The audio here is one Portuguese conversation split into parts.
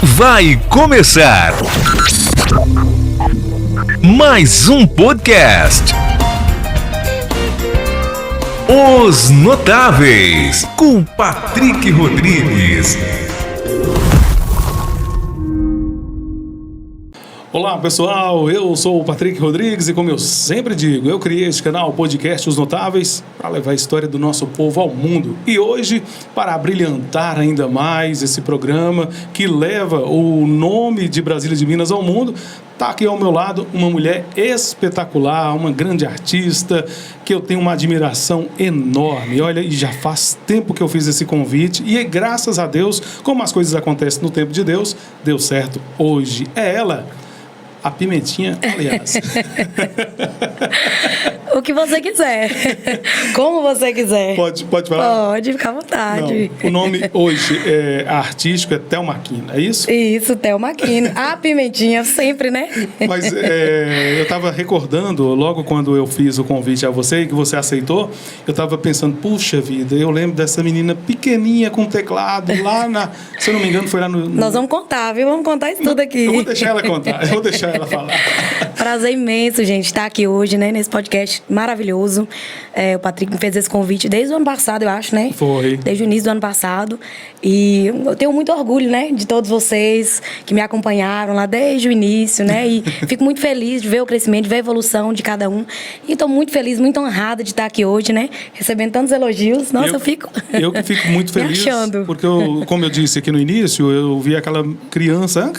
Vai começar mais um podcast. Os Notáveis, com Patrick Rodrigues. Olá pessoal, eu sou o Patrick Rodrigues e como eu sempre digo, eu criei este canal podcast Os Notáveis para levar a história do nosso povo ao mundo. E hoje, para brilhantar ainda mais esse programa que leva o nome de Brasília de Minas ao mundo, está aqui ao meu lado uma mulher espetacular, uma grande artista que eu tenho uma admiração enorme. Olha, e já faz tempo que eu fiz esse convite e graças a Deus, como as coisas acontecem no tempo de Deus, deu certo hoje. É ela, a Pimentinha, aliás. O que você quiser. Como você quiser. Pode falar? Pode, ficar à vontade. Não, o nome hoje artístico é Thelma Aquino, é isso? Isso, Thelma Aquino. A Pimentinha, sempre, né? Mas eu estava recordando, logo quando eu fiz o convite a você e que você aceitou, eu estava pensando, puxa vida, eu lembro dessa menina pequenininha com teclado, lá na... Se eu não me engano, foi lá no... Nós vamos contar, viu? Vamos contar isso tudo aqui. Eu vou deixar ela contar, eu vou deixar ela falar. Prazer imenso, gente, estar aqui hoje, né? Nesse podcast maravilhoso. O Patrick me fez esse convite desde o ano passado, eu acho, né? Foi. Desde o início do ano passado. E eu tenho muito orgulho, né? De todos vocês que me acompanharam lá desde o início, né? E fico muito feliz de ver o crescimento, de ver a evolução de cada um. E estou muito feliz, muito honrada de estar aqui hoje, né? Recebendo tantos elogios. Nossa, eu fico... Eu que fico muito feliz. Porque, como eu disse aqui no início, eu vi aquela criança,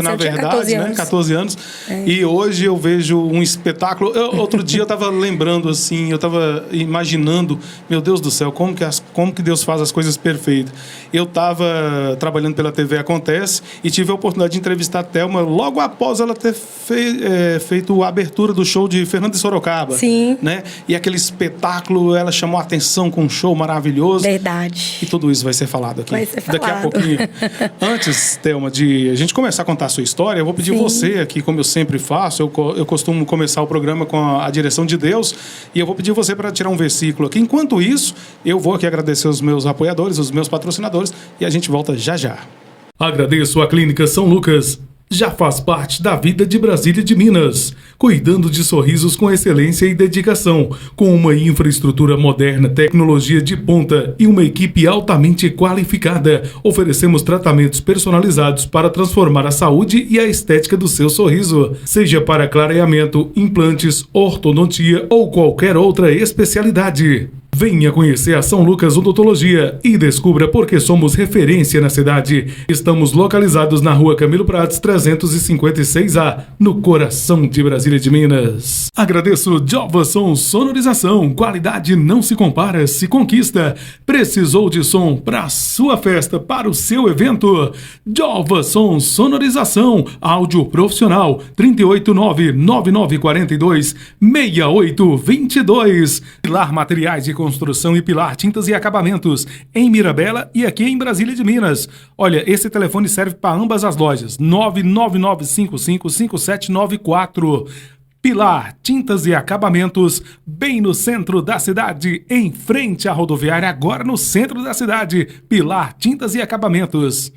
na verdade, 14 né? 14 anos. E hoje eu vejo um espetáculo. Outro dia eu estava lembrando assim, eu estava imaginando, meu Deus do céu, como que Deus faz as coisas perfeitas. Eu estava trabalhando pela TV Acontece e tive a oportunidade de entrevistar a Thelma logo após ela ter feito a abertura do show de Fernando de Sorocaba. Sim. Né? E aquele espetáculo, ela chamou a atenção com um show maravilhoso. Verdade. E tudo isso vai ser falado aqui. Vai ser falado. Daqui a pouquinho. Antes, Thelma, de a gente começar a contar a sua história, eu vou pedir você aqui, como eu sempre faço, eu costumo começar o programa com a direção de Deus, e eu vou pedir você para tirar um versículo aqui. Enquanto isso, eu vou aqui agradecer os meus apoiadores, os meus patrocinadores, e a gente volta já já. Agradeço a Clínica São Lucas. Já faz parte da vida de Brasília de Minas, cuidando de sorrisos com excelência e dedicação, com uma infraestrutura moderna, tecnologia de ponta e uma equipe altamente qualificada. Oferecemos tratamentos personalizados para transformar a saúde e a estética do seu sorriso, seja para clareamento, implantes, ortodontia ou qualquer outra especialidade. Venha conhecer a São Lucas Odontologia e descubra por que somos referência na cidade. Estamos localizados na Rua Camilo Prates 356A, no coração de Brasília de Minas. Agradeço Jovasson Sonorização. Qualidade não se compara, se conquista. Precisou de som para sua festa, para o seu evento? Jovasson Sonorização. Áudio profissional 389-9942-6822. Pilar Materiais de Construção e Pilar Tintas e Acabamentos, em Mirabela e aqui em Brasília de Minas. Olha, esse telefone serve para ambas as lojas, 999555794. Pilar Tintas e Acabamentos, bem no centro da cidade, em frente à rodoviária, agora no centro da cidade. Pilar Tintas e Acabamentos.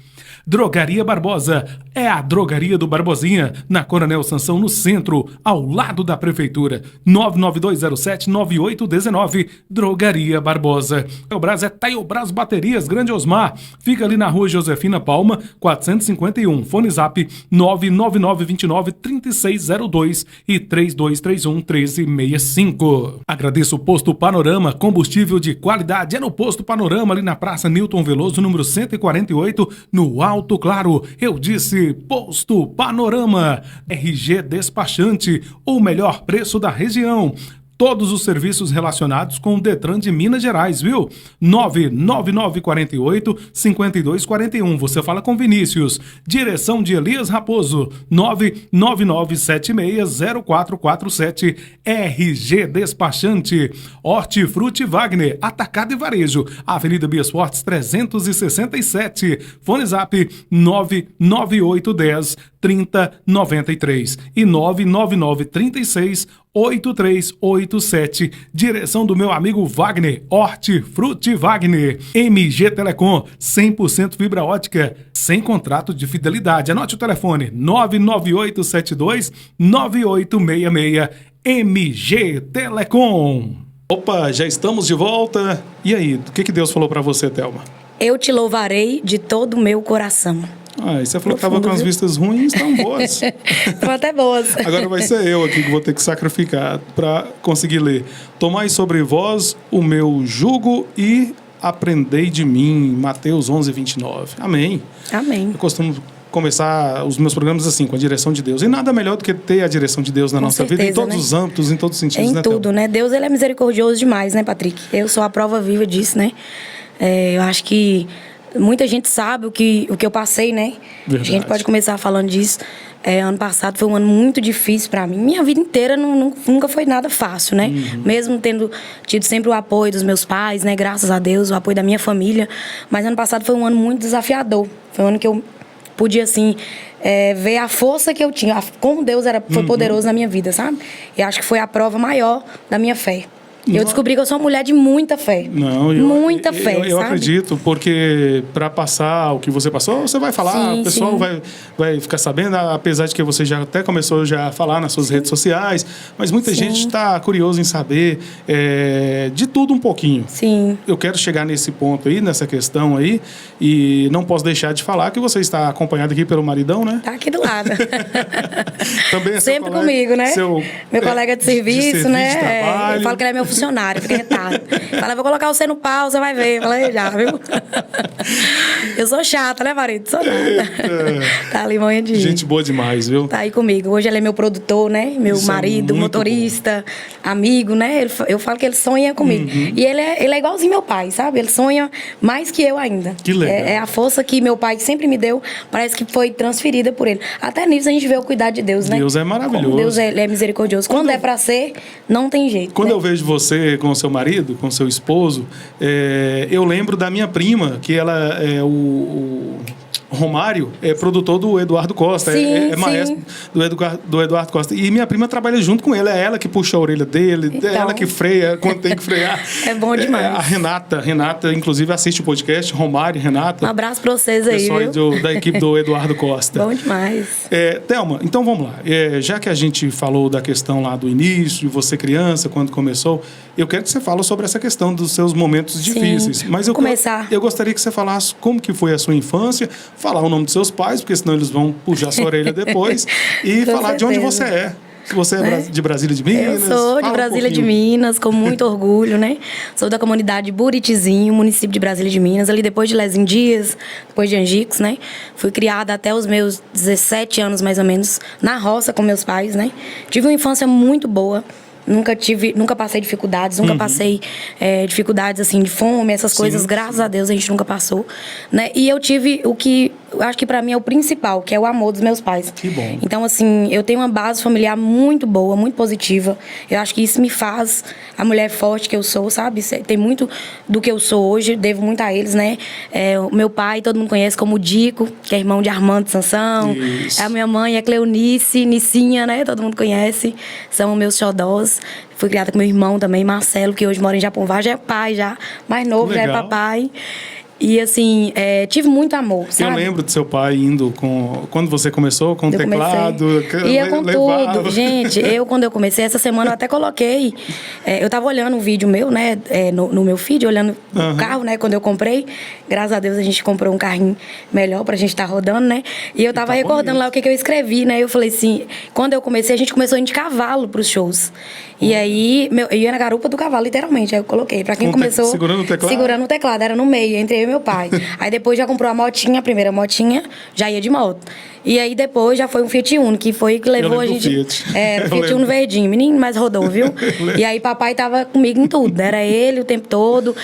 Drogaria Barbosa, é a drogaria do Barbosinha, na Coronel Sansão, no centro, ao lado da prefeitura. 99207-9819, Drogaria Barbosa. Taiobras é Taiobras Baterias, Grande Osmar, fica ali na Rua Josefina Palma, 451, fone zap 99929-3602 e 3231-1365. Agradeço o Posto Panorama, combustível de qualidade, é no Posto Panorama, ali na Praça Newton Veloso, número 148, no Alto Claro. Eu disse Posto Panorama. RG Despachante, o melhor preço da região. Todos os serviços relacionados com o Detran de Minas Gerais, viu? 99948-5241. Você fala com Vinícius. Direção de Elias Raposo. 999760447. RG Despachante. Hortifruti Wagner. Atacado e Varejo. Avenida Bias Fortes 367. Fone Zap 99810 3093 e 999368387. Direção do meu amigo Wagner, Hortifruti Wagner. MG Telecom, 100% fibra ótica, sem contrato de fidelidade. Anote o telefone, 99872-9866. MG Telecom. Opa, já estamos de volta. E aí, o que Deus falou pra você, Thelma? Eu te louvarei de todo o meu coração. Ah, e você falou que tava com as vistas ruins, estão boas. Estão até boas. Agora vai ser eu aqui que vou ter que sacrificar para conseguir ler. Tomai sobre vós o meu jugo e aprendei de mim. Mateus 11:29. Amém. Amém. Eu costumo começar os meus programas assim, com a direção de Deus. E nada melhor do que ter a direção de Deus na nossa vida, em todos os âmbitos, em todos os sentidos. Em tudo, né? Deus, ele é misericordioso demais, né, Patrick? Eu sou a prova viva disso, né? Eu acho que muita gente sabe o que eu passei, né? Verdade. A gente pode começar falando disso. Ano passado foi um ano muito difícil para mim. Minha vida inteira nunca foi nada fácil, né? Mesmo tendo tido sempre o apoio dos meus pais, né? Graças a Deus, o apoio da minha família. Mas ano passado foi um ano muito desafiador. Foi um ano que eu podia, assim, ver a força que eu tinha. Como Deus foi poderoso na minha vida, sabe? E acho que foi a prova maior da minha fé. Eu descobri que eu sou uma mulher de muita fé. Muita fé, eu sabe? acredito, porque para passar o que você passou, você vai falar, Sim, o pessoal sim. vai ficar sabendo, apesar de que você já até começou já a falar nas suas redes sociais, mas muita gente está curiosa em saber de tudo um pouquinho. Sim. Eu quero chegar nesse ponto aí, nessa questão aí, e não posso deixar de falar que você está acompanhado aqui pelo maridão, né? Tá aqui do lado. Também é seu Sempre colega, comigo, né? Meu colega de serviço, né? de trabalho. Eu falo que ele é meu funcionário, fica retado. Fala, vou colocar você no pau, você vai ver. Falei, já, viu? Eu sou chata, né, marido? Sou nada. Tá ali, manhã de Gente boa demais, viu? Tá aí comigo. Hoje ele é meu produtor, né? Meu Isso marido, é muito motorista, amigo, né? Eu falo que ele sonha comigo. E ele é igualzinho meu pai, sabe? Ele sonha mais que eu ainda. Que legal. É a força que meu pai sempre me deu, parece que foi transferida por ele. Até nisso a gente vê o cuidado de Deus, né? Deus é maravilhoso. Como Deus é misericordioso. Quando é pra ser, não tem jeito. Quando né? eu vejo você com o seu marido, com o seu esposo, eu lembro da minha prima, que ela é o Romário, é produtor do Eduardo Costa, Sim, é maestro do Eduardo Costa. E minha prima trabalha junto com ele, é ela que puxa a orelha dele, Então. é ela que freia quando tem que frear. É bom demais. A Renata, inclusive, assiste o podcast, Romário, Renata. Um abraço pra vocês aí, Pessoal viu? da equipe do Eduardo Costa. Bom demais. Thelma, então vamos lá. Já que a gente falou da questão lá do início, de você criança, quando começou, eu quero que você fale sobre essa questão dos seus momentos difíceis. Mas eu gostaria que você falasse como que foi a sua infância, falar o nome dos seus pais, porque senão eles vão puxar sua orelha depois, e falar de onde você é. Se você é de Brasília de Minas. Eu sou de Brasília de Minas, com muito orgulho, né? Sou da comunidade Buritizinho, município de Brasília de Minas, ali depois de Lezinho Dias, depois de Angicos, né? Fui criada até os meus 17 anos, mais ou menos, na roça com meus pais, né? Tive uma infância muito boa. Nunca passei dificuldades, nunca passei dificuldades assim de fome, essas coisas, graças a Deus a gente nunca passou, né? E eu tive o que eu acho que pra mim é o principal, que é o amor dos meus pais. Que bom. Então assim, eu tenho uma base familiar muito boa, muito positiva. Eu acho que isso me faz a mulher forte que eu sou, sabe? Tem muito do que eu sou hoje, devo muito a eles, né? O meu pai, todo mundo conhece como Dico, que é irmão de Armando Sansão. Isso. A minha mãe é Cleonice, Nicinha, né? Todo mundo conhece. São meus xodós. Fui criada com meu irmão também, Marcelo, que hoje mora em Japonvá, já é pai, já mais novo, já é papai. E assim, tive muito amor, sabe? Eu lembro do seu pai indo quando você começou, com o teclado. Ia com tudo. Gente, quando eu comecei, essa semana eu até coloquei. Eu tava olhando um vídeo meu, né? No meu feed, olhando o carro, né? Quando eu comprei. Graças a Deus a gente comprou um carrinho melhor pra gente estar rodando, né? E eu tava recordando lá o que eu escrevi, né? Eu falei assim, quando eu comecei, a gente começou a ir de cavalo pros shows. E aí, eu ia na garupa do cavalo, literalmente. Aí eu coloquei. Pra quem começou. Segurando o teclado? Segurando o teclado, era no meio, entre eu e meu pai. Aí depois já comprou a motinha, a primeira motinha, já ia de moto. E aí depois já foi um Fiat Uno, que foi que levou a gente. Fiat. O Fiat Uno verdinho, menino, mas rodou, viu? E aí papai tava comigo em tudo, né? Era ele o tempo todo.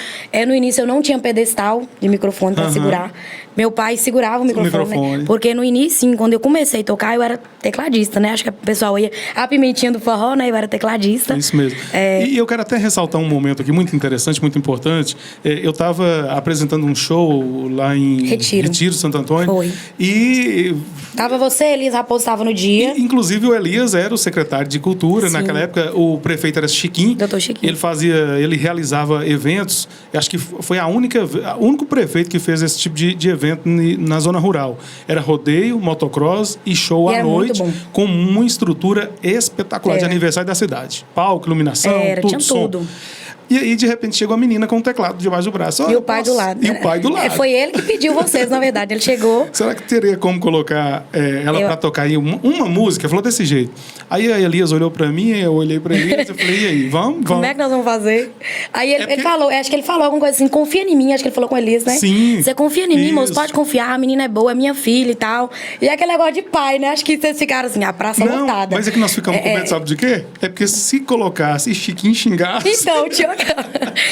No início eu não tinha pedestal de microfone pra segurar. meu pai segurava o microfone. Né? Porque no início, sim, quando eu comecei a tocar, eu era tecladista, né? Acho que o pessoal ia... A pimentinha do forró, né? Eu era tecladista. Isso mesmo. E eu quero até ressaltar um momento aqui muito interessante, muito importante. Eu estava apresentando um show lá em Retiro, Santo Antônio. Foi. E... Tava você, Elias Raposo, estava no dia. E, inclusive, o Elias era o secretário de Cultura. Sim. Naquela época, o prefeito era Chiquinho. Doutor Chiquinho. Ele realizava eventos. Eu acho que foi o único prefeito que fez esse tipo de evento na zona rural. Era rodeio, motocross e show à noite, com uma estrutura espetacular de aniversário da cidade. Palco, iluminação, tinha tudo. E aí, de repente, chegou a menina com o teclado debaixo do braço. E o pai do lado. E o pai do lado. Foi ele que pediu vocês, na verdade. Ele chegou... Será que teria como colocar ela para tocar aí uma música? Falou desse jeito. Aí a Elias olhou para mim, eu olhei para Elias e falei, e aí, vamos? Como é que nós vamos fazer? Aí ele falou, acho que ele falou alguma coisa assim, confia em mim, acho que ele falou com a Elias, né? Sim. Você confia em mim, moço, pode confiar, a menina é boa, é minha filha e tal. E é aquele negócio de pai, né? Acho que vocês ficaram assim, a praça lotada. Mas é que nós ficamos com medo, sabe de quê? É porque se colocasse, Chiquinho xingasse... Então, tinha...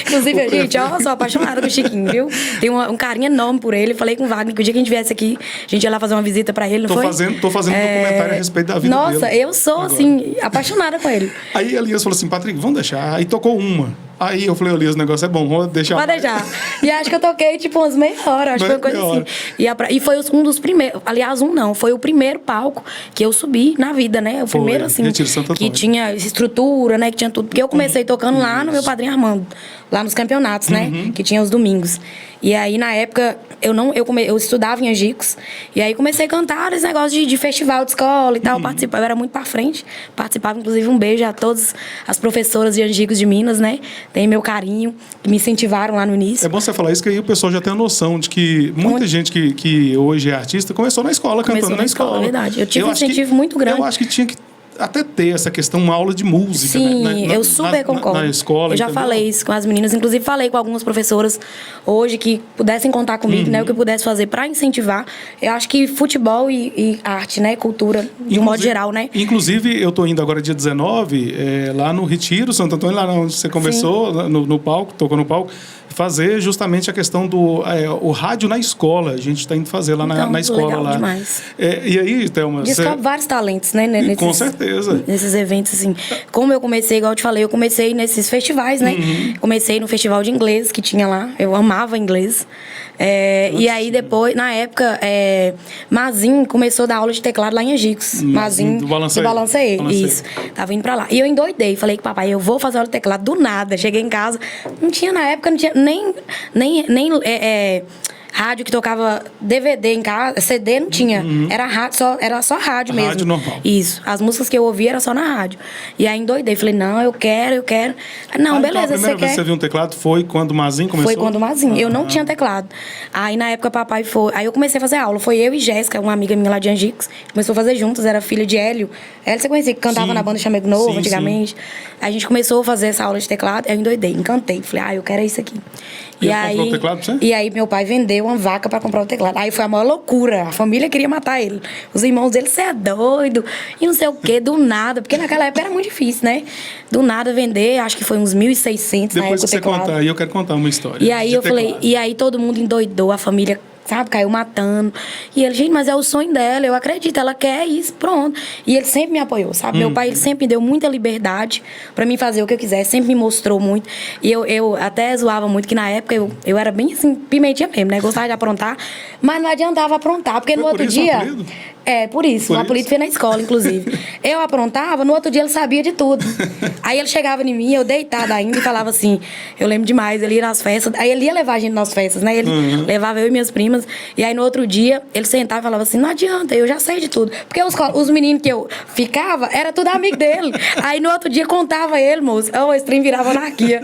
Inclusive, gente, eu sou apaixonada com o Chiquinho, viu? Tenho um carinho enorme por ele. Falei com o Wagner que o dia que a gente viesse aqui, a gente ia lá fazer uma visita pra ele, não foi? Tô fazendo um documentário a respeito da vida dele. Nossa, eu sou, agora, assim, apaixonada com ele. Aí Elias falou assim, Patrick, vamos deixar. Aí tocou uma. Aí eu falei, Elias, o negócio é bom, vamos deixar. Pode deixar. E acho que eu toquei, tipo, umas meia hora, acho que foi uma coisa assim. E foi um dos primeiros, aliás, foi o primeiro palco que eu subi na vida, né? O primeiro, assim, que tinha estrutura, né? Que tinha tudo. Porque eu comecei tocando lá no meu padrinho Armando, lá nos campeonatos, né? Que tinha os domingos. E aí, na época, eu estudava em Angicos, e aí comecei a cantar esse negócio de festival de escola e tal, participava, eu era muito pra frente, participava, inclusive, um beijo a todas as professoras de Angicos de Minas, né? Tem meu carinho, que me incentivaram lá no início. É bom você falar isso, que aí o pessoal já tem a noção de que muita gente que hoje é artista começou na escola, cantando na escola. É verdade. Eu tive um incentivo muito grande. Eu acho que tinha que até ter essa questão, uma aula de música. Sim, eu super concordo. Na escola, eu já falei isso com as meninas, inclusive falei com algumas professoras hoje que pudessem contar comigo, né, o que eu pudesse fazer para incentivar. Eu acho que futebol e arte, né, cultura, de um modo geral, né? Inclusive, eu tô indo agora dia 19, lá no Retiro, Santo Antônio, lá onde você começou, no palco, tocou no palco, fazer justamente a questão do o rádio na escola. A gente está indo fazer lá na escola. Legal lá. Demais. E aí, Thelma... Descobre vários talentos, né? Com certeza. Nesses eventos, assim. Como eu comecei, igual eu te falei, eu comecei nesses festivais, né? Comecei no festival de inglês que tinha lá. Eu amava inglês. E aí, depois, na época, Mazin começou a dar aula de teclado lá em Angicos. Mazin do Balanceê. Isso. Tava indo pra lá. E eu endoidei. Falei com o papai, eu vou fazer aula de teclado do nada. Cheguei em casa. Não tinha, na época, não tinha nem rádio que tocava DVD em casa, CD não tinha. Era só rádio mesmo. Rádio normal. Isso. As músicas que eu ouvia era só na rádio. E aí endoidei. Falei, não, eu quero. Não, beleza, então, a primeira vez que você viu um teclado foi quando o Mazin começou? Foi quando o Mazin. Eu não tinha teclado. Aí, na época, papai foi... Aí eu comecei a fazer aula. Foi eu e Jéssica, uma amiga minha lá de Angicos. Começou a fazer juntas. Era filha de Hélio. Hélio, você conhecia, que cantava na banda Chamego Novo, antigamente. Sim. A gente começou a fazer essa aula de teclado. Eu endoidei, encantei. Falei, eu quero isso aqui. E aí, comprou o teclado pra você? E aí, meu pai vendeu uma vaca pra comprar o teclado. Aí foi a maior loucura. A família queria matar ele. Os irmãos dele, você é doido. E não sei o quê, do nada. Porque naquela época era muito difícil, né? Do nada vender, acho que foi uns 1.600 na época. Depois que você contar, eu quero contar uma história. E aí eu falei, e aí todo mundo endoidou, a família, sabe, caiu matando. E ele, gente, mas é o sonho dela, eu acredito, ela quer isso, pronto. E ele sempre me apoiou, sabe? Meu pai, ele sempre me deu muita liberdade pra mim fazer o que eu quiser, sempre me mostrou muito. E eu até zoava muito, que na época eu era bem assim, pimentinha mesmo, né? Gostava de aprontar, mas não adiantava aprontar, porque no outro dia... Por isso. O apelido foi na escola, inclusive. Eu aprontava, no outro dia ele sabia de tudo. Aí ele chegava em mim, eu deitada ainda, e falava assim, eu lembro demais, ele ia nas festas, aí ele ia levar a gente nas festas, né? Ele levava eu e minhas primas, e aí no outro dia, ele sentava e falava assim, não adianta, eu já sei de tudo. Porque os meninos que eu ficava, era tudo amigo dele. Aí no outro dia contava ele, moço, esse trem virava anarquia.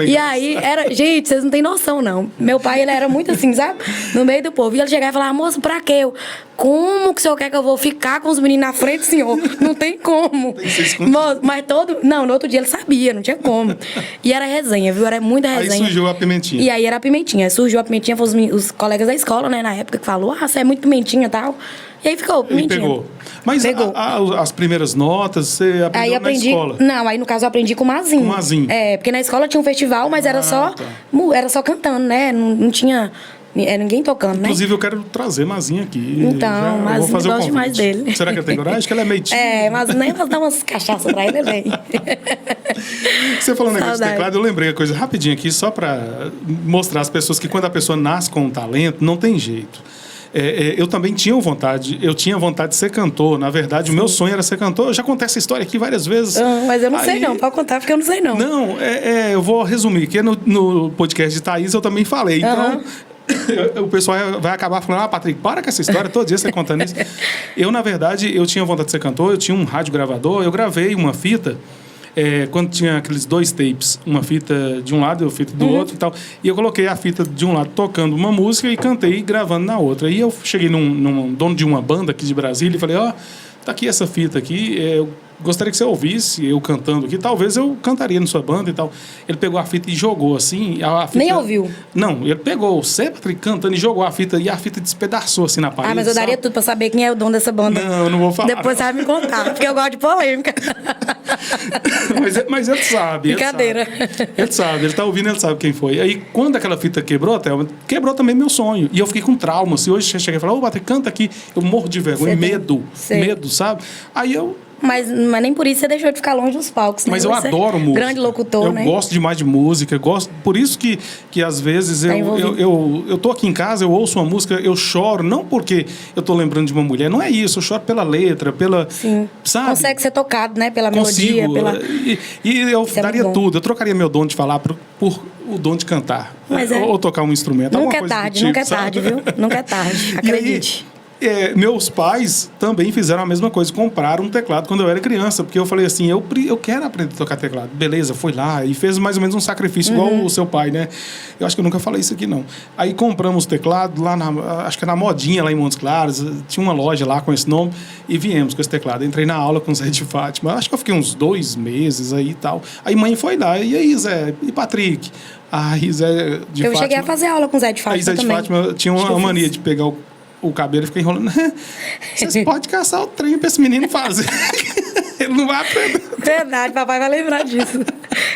E aí, gente, vocês não têm noção, não. Meu pai, ele era muito assim, sabe? No meio do povo. E ele chegava e falava, moço, pra quê? Como que o senhor quer que eu vou ficar com os meninos na frente, senhor? Não tem como. Mas no outro dia ele sabia, não tinha como. E era resenha, viu? Era muita resenha. Aí surgiu a pimentinha. E aí era a pimentinha. Aí surgiu a pimentinha, foram os colegas da escola, né, na época, que falou, você é muito pimentinha e tal. E aí ficou pimentinha. E pegou. Mas as primeiras notas, você aprendeu na escola? Não, aí no caso eu aprendi com o Mazin. Com o Mazin. Porque na escola tinha um festival, mas era só cantando, né? Não tinha Ninguém tocando, né? Inclusive, eu quero trazer Mazinha aqui. Então, mas eu gosto demais dele. Será que ele tem coragem? Acho que ele é meio tímido. Mas nem vou dar umas cachaças pra ele, vem. Você falou um negócio de teclado, eu lembrei a coisa rapidinho aqui, só para mostrar às pessoas que quando a pessoa nasce com um talento, não tem jeito. Eu também tinha vontade de ser cantor. Na verdade, o meu sonho era ser cantor. Eu já contei essa história aqui várias vezes. Mas eu não sei não, pode contar porque eu não sei não. Não, eu vou resumir, que no podcast de Thaís eu também falei. Então, o pessoal vai acabar falando, Patrick, para com essa história, todo dia você contando isso. Eu, na verdade, eu tinha vontade de ser cantor, eu tinha um rádio gravador, eu gravei uma fita, quando tinha aqueles 2 tapes, uma fita de um lado e uma fita do outro e tal, e eu coloquei a fita de um lado tocando uma música e cantei gravando na outra. E eu cheguei num dono de uma banda aqui de Brasília e falei, tá aqui essa fita aqui, eu gostaria que você ouvisse eu cantando aqui, talvez eu cantaria na sua banda e tal. Ele pegou a fita e jogou assim. A fita... Nem ouviu? Não, ele pegou você, Patrick, cantando e jogou a fita e a fita despedaçou assim na parede. Mas eu daria tudo pra saber quem é o dono dessa banda. Não, eu não vou falar. Depois você vai me contar, porque eu gosto de polêmica. mas ele sabe. Brincadeira. Ele sabe, ele tá ouvindo, ele sabe quem foi. Aí, quando aquela fita quebrou, Thelma, quebrou também meu sonho. E eu fiquei com trauma. Se hoje você chega e fala, Patrick, canta aqui, eu morro de vergonha, medo, sabe? Aí eu... Mas nem por isso você deixou de ficar longe dos palcos, né? Mas eu adoro música. Grande locutor, né? Eu gosto demais de música. Por isso que às vezes eu tô aqui em casa, eu ouço uma música, eu choro, não porque eu tô lembrando de uma mulher, não é isso, eu choro pela letra, Sim. Sabe? Consegue ser tocado, né? Pela melodia. E eu isso daria tudo, eu trocaria meu dom de falar por o dom de cantar. Ou tocar um instrumento. Nunca é tarde, nunca é tarde, viu? Nunca é tarde, acredite. Meus pais também fizeram a mesma coisa, compraram um teclado quando eu era criança, porque eu falei assim, eu quero aprender a tocar teclado. Beleza, foi lá e fez mais ou menos um sacrifício igual o seu pai, né? Eu acho que eu nunca falei isso aqui, não. Aí compramos o teclado lá, acho que na Modinha, lá em Montes Claros, tinha uma loja lá com esse nome, e viemos com esse teclado. Entrei na aula com o Zé de Fátima, acho que eu fiquei uns 2 meses aí e tal. Aí mãe foi lá, e aí Zé, e Patrick? Aí Zé de Fátima... Eu cheguei a fazer aula com o Zé de Fátima aí Zé de Fátima tinha uma mania de pegar o cabelo e fica enrolando. Vocês podem caçar o trem pra esse menino fazer. Ele não vai aprender. Verdade, papai vai lembrar disso.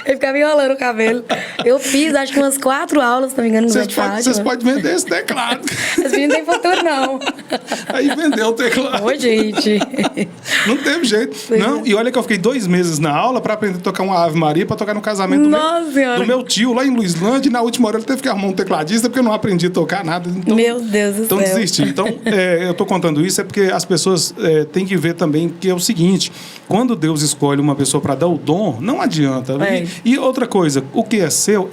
Ele ficava enrolando o cabelo. Eu fiz, acho que umas 4 aulas, se não me engano, no Zé de Fátima. Vocês podem vender esse teclado. Esse menino não tem futuro, não. Aí vendeu o teclado. Ô, gente. Não teve jeito. Não, e olha que eu fiquei 2 meses na aula pra aprender a tocar uma Ave Maria, pra tocar no casamento do meu tio, lá em Luislândia, e na última hora ele teve que arrumar um tecladista, porque eu não aprendi a tocar nada. Então, meu Deus do céu. Então desisti. Então, eu tô contando isso porque as pessoas têm que ver também que é o seguinte, quando Deus escolhe uma pessoa para dar o dom, não adianta. E outra coisa, o que é seu,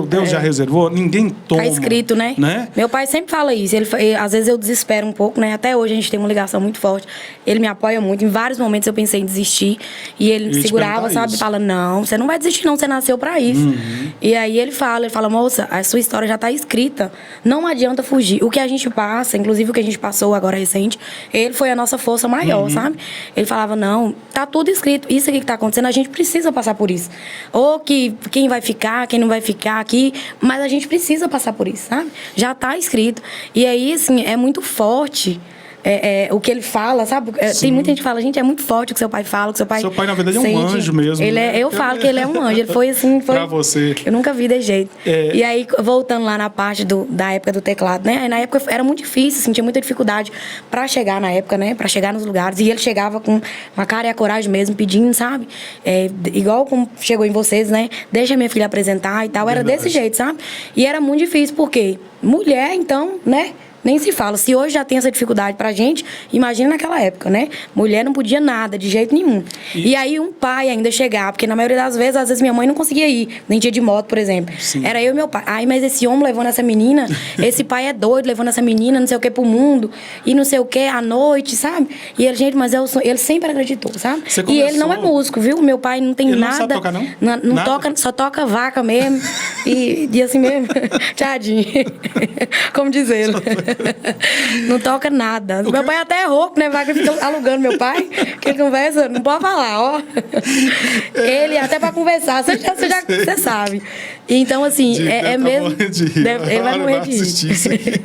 Deus já reservou, ninguém toma. Tá escrito, né? Meu pai sempre fala isso. Às vezes eu desespero um pouco, né? Até hoje a gente tem uma ligação muito forte. Ele me apoia muito. Em vários momentos eu pensei em desistir. E ele segurava, sabe? Fala, não, você não vai desistir não, você nasceu para isso. E aí ele fala, moça, a sua história já tá escrita. Não adianta fugir. O que a gente passa, inclusive o que a gente passou agora recente, ele foi a nossa força maior, sabe? Ele falava, não, tá tudo escrito. Isso aqui que tá acontecendo, a gente precisa passar por isso. Ou que quem vai ficar, quem não vai ficar aqui, mas a gente precisa passar por isso, sabe? Já tá escrito. E aí, assim, é muito forte o que ele fala, sabe? Tem muita gente que fala, gente, é muito forte o que seu pai fala, o que seu pai... Seu pai, na verdade, é um anjo mesmo. Eu falo que ele é um anjo. Ele foi assim... Pra você. Eu nunca vi de jeito. E aí, voltando lá na parte da época do teclado, né? Aí, na época era muito difícil, assim, tinha muita dificuldade pra chegar na época, né? Pra chegar nos lugares. E ele chegava com a cara e a coragem mesmo, pedindo, sabe? Igual como chegou em vocês, né? Deixa minha filha apresentar e tal. Verdade. Era desse jeito, sabe? E era muito difícil, porque mulher, então, né? Nem se fala. Se hoje já tem essa dificuldade pra gente, imagina naquela época, né? Mulher não podia nada, de jeito nenhum. E aí um pai ainda chegar, porque na maioria das vezes, às vezes minha mãe não conseguia ir, nem dia de moto, por exemplo. Sim. Era eu e meu pai. Ai, mas esse homem levando essa menina, esse pai é doido, levando essa menina, não sei o que, pro mundo, e não sei o que, à noite, sabe? E ele, gente, mas ele sempre acreditou, sabe? E ele não é músico, viu? Meu pai não tem nada. Não sabe tocar, não? Não toca, só toca vaca mesmo. e assim mesmo, tchadinho. Como diz ele. Não toca nada. Meu pai até é rouco, né? Vai ficar alugando meu pai, que ele conversa, não pode falar, ó. Ele, até pra conversar, você sabe. Então, assim, é mesmo. Ele vai morrer de rir.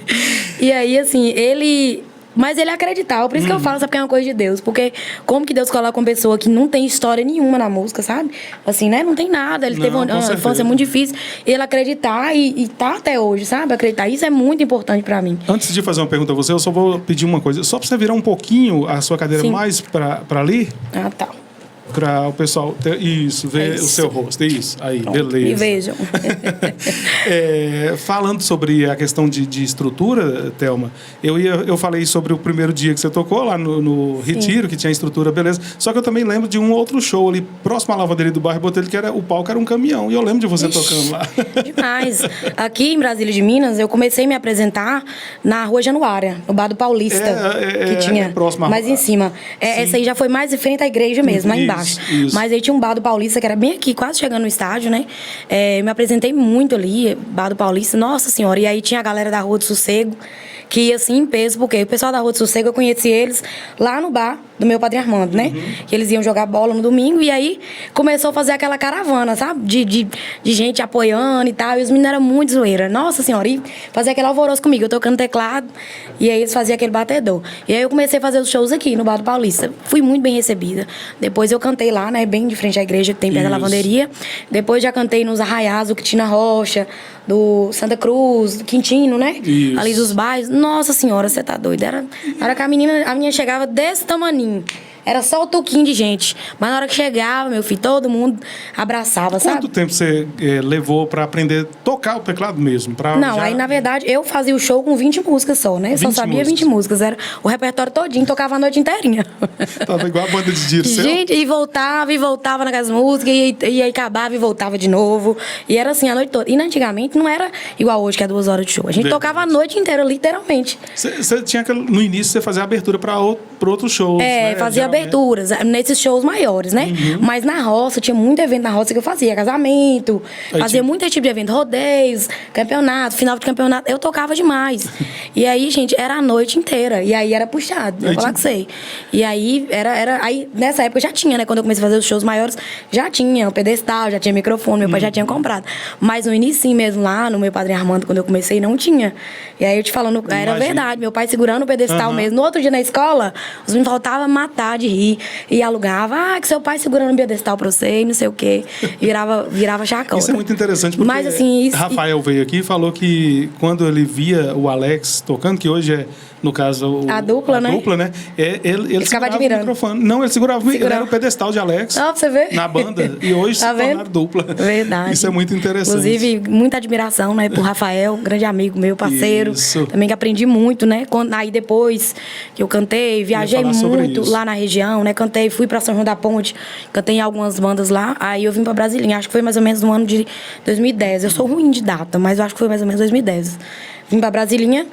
E aí, assim, ele Mas ele acreditava, por isso que eu falo, sabe, que é uma coisa de Deus. Porque como que Deus coloca uma pessoa que não tem história nenhuma na música, sabe? Assim, né? Não tem nada. Ele teve uma infância muito difícil. Ele acreditar e tá até hoje, sabe? Acreditar. Isso é muito importante pra mim. Antes de fazer uma pergunta a você, eu só vou pedir uma coisa. Só pra você virar um pouquinho a sua cadeira mais pra ali. Ah, tá. Para o pessoal ver o seu rosto. Isso, aí, Pronto, beleza. me vejam. Falando sobre a questão de estrutura, Thelma, eu falei sobre o primeiro dia que você tocou lá no Retiro, que tinha estrutura, beleza. Só que eu também lembro de um outro show ali, próximo à lavanderia do bairro Botelho, que o palco era um caminhão. E eu lembro de você tocando lá. Demais. Aqui em Brasília de Minas, eu comecei a me apresentar na Rua Januária, no Bar do Paulista, que tinha próximo mais em cima. Essa aí já foi mais em frente à igreja mesmo, lá embaixo. Isso. Mas aí tinha um Bar do Paulista, que era bem aqui, quase chegando no estádio, né? Eu me apresentei muito ali, Bar do Paulista, nossa senhora. E aí tinha a galera da Rua do Sossego, que ia assim em peso, porque o pessoal da Rua do Sossego, eu conheci eles lá no bar do meu padre Armando, né? Que eles iam jogar bola no domingo, e aí começou a fazer aquela caravana, sabe? De gente apoiando e tal, e os meninos eram muito zoeira. Nossa senhora, e fazia aquele alvoroço comigo, eu tocando teclado, e aí eles faziam aquele batedor. E aí eu comecei a fazer os shows aqui no Bar do Paulista. Fui muito bem recebida. Depois eu cantei lá, né? Bem de frente à igreja, que tem perto da lavanderia. Depois já cantei nos arraiais do Quitina Rocha, do Santa Cruz, do Quintino, né? Isso. Ali dos bairros. Nossa senhora, você tá doida. Na hora que a menina chegava desse tamaninho, era só o tuquinho de gente. Mas na hora que chegava, meu filho, todo mundo abraçava, sabe? Quanto tempo você levou pra aprender a tocar o teclado mesmo? Não, aí na verdade eu fazia o show com 20 músicas só, né? Só sabia 20 músicas. Era o repertório todinho, tocava a noite inteirinha. Tava igual a banda de Dirceu. Gente, e voltava naquelas músicas, e aí acabava e voltava de novo. E era assim a noite toda. E antigamente não era igual hoje, que é 2 horas de show. A gente tocava a noite inteira, literalmente. Você tinha que, no início, você fazia abertura para outros shows, né? Fazia aberturas nesses shows maiores, né? Mas na roça, tinha muito evento na roça que eu fazia. Casamento, fazia muito tipo de evento. Rodeios, campeonato, final de campeonato. Eu tocava demais. E aí, gente, era a noite inteira. E aí era puxado, vou falar com você. E aí, aí, nessa época já tinha, né? Quando eu comecei a fazer os shows maiores, já tinha o pedestal, já tinha microfone, meu pai já tinha comprado. Mas no início mesmo, lá no meu padre Armando, quando eu comecei, não tinha. E aí eu te falando, era verdade. Meu pai segurando o pedestal mesmo. No outro dia na escola, os meninos faltavam matar de rir. E alugava, que seu pai segurando o pedestal pra você e não sei o quê. Virava chacota. Isso é muito interessante, porque mas, assim, Rafael veio aqui e falou que quando ele via o Alex tocando, que hoje é, no caso, a dupla, né? Ele ficava segurava admirando. O microfone. Não, ele segurava. Ele era o pedestal de Alex. Pra você ver. Na banda. E hoje se tornaram dupla. Verdade. Isso é muito interessante. Inclusive, muita admiração, né, por Rafael, um grande amigo meu, parceiro. Isso. Também que aprendi muito, né? Aí depois que eu cantei, viajei muito lá na região, né? Cantei, fui pra São João da Ponte, cantei em algumas bandas lá. Aí eu vim pra Brasilinha, acho que foi mais ou menos no ano de 2010. Eu sou ruim de data, mas eu acho que foi mais ou menos 2010. Vim pra Brasilinha.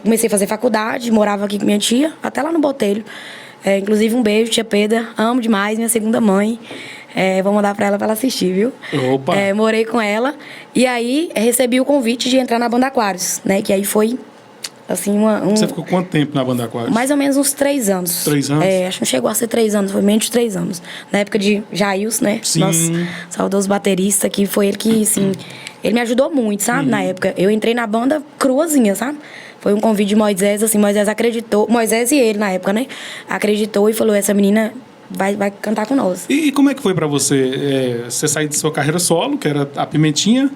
Comecei a fazer faculdade, morava aqui com minha tia, até lá no Botelho. Inclusive, um beijo, tia Pedra, amo demais, minha segunda mãe. Vou mandar pra ela assistir, viu? Opa! Morei com ela. E aí, recebi o convite de entrar na Banda Aquários, né? Que aí foi, assim, Você ficou quanto tempo na Banda Aquários? Mais ou menos uns 3 anos. 3 anos? Acho que não chegou a ser 3 anos, foi menos de 3 anos. Na época de Jails, né? Sim. Nosso saudoso baterista, que foi ele que, assim... Ele me ajudou muito, sabe? Na época. Eu entrei na banda cruazinha, sabe? Foi um convite de Moisés, assim, Moisés acreditou. Moisés e ele, na época, né? Acreditou e falou, essa menina vai cantar com nós. E como é que foi pra você? Você sair de sua carreira solo, que era a Pimentinha,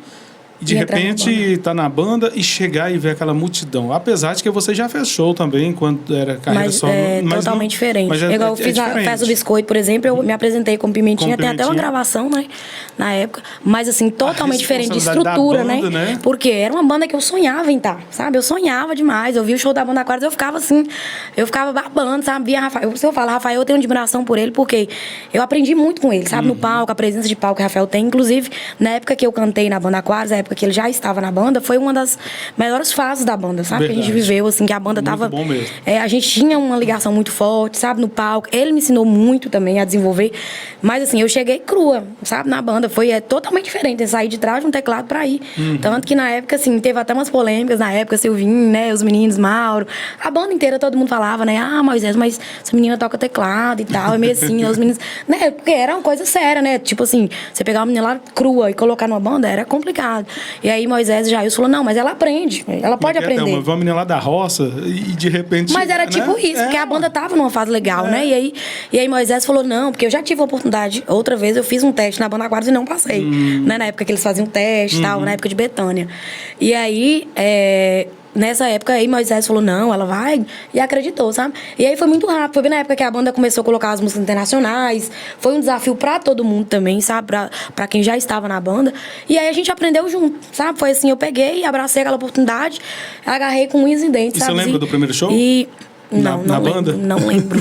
e de repente tá na banda e chegar e ver aquela multidão. Apesar de que você já fez show também, quando era carreira solo. Mas totalmente diferente. Igual eu fiz a Festa do Biscoito, por exemplo, eu me apresentei como Pimentinha. Tem até uma gravação, né? Na época. Mas assim, totalmente diferente de estrutura, banda, né? Porque era uma banda que eu sonhava em estar, sabe? Eu sonhava demais. Eu vi o show da Banda Aquários, eu ficava assim, eu ficava babando, sabe? Via Rafael. Se eu falo, Rafael, eu tenho admiração por ele, porque eu aprendi muito com ele, sabe? No palco, a presença de palco que o Rafael tem. Inclusive, na época que eu cantei na Banda Aquários, a época que ele já estava na banda, foi uma das melhores fases da banda, sabe? Verdade. Que a gente viveu, assim, que a banda muito tava... bom mesmo. A gente tinha uma ligação muito forte, sabe? No palco. Ele me ensinou muito também a desenvolver. Mas, assim, eu cheguei crua, sabe? Na banda. Foi totalmente diferente. Eu saí de trás de um teclado pra ir. Tanto que na época, assim, teve até umas polêmicas. Na época, Silvinho, né? Os meninos, Mauro. A banda inteira, todo mundo falava, né? Ah, Moisés, mas essa menina toca teclado e tal. É meio assim, né? Os meninos... Né? Porque era uma coisa séria, né? Tipo assim, você pegar uma menina lá crua e colocar numa banda, era complicado. E aí Moisés e Jailson falou, não, mas ela aprende, ela pode aprender. Uma menina lá da roça e de repente... Mas era tipo isso, porque a banda tava numa fase legal, né? E aí Moisés falou, não, porque eu já tive a oportunidade, outra vez eu fiz um teste na banda Aquários e não passei, né? Na época que eles faziam teste e tal, na época de Betânia. E aí, nessa época aí Moisés falou, não, ela vai, e acreditou, sabe? E aí foi muito rápido, foi bem na época que a banda começou a colocar as músicas internacionais, foi um desafio pra todo mundo também, sabe? Pra quem já estava na banda, e aí a gente aprendeu junto, sabe? Foi assim, eu peguei, abracei aquela oportunidade, agarrei com unhas e dentes, sabe? E você lembra do primeiro show? Não lembro, banda? não lembro.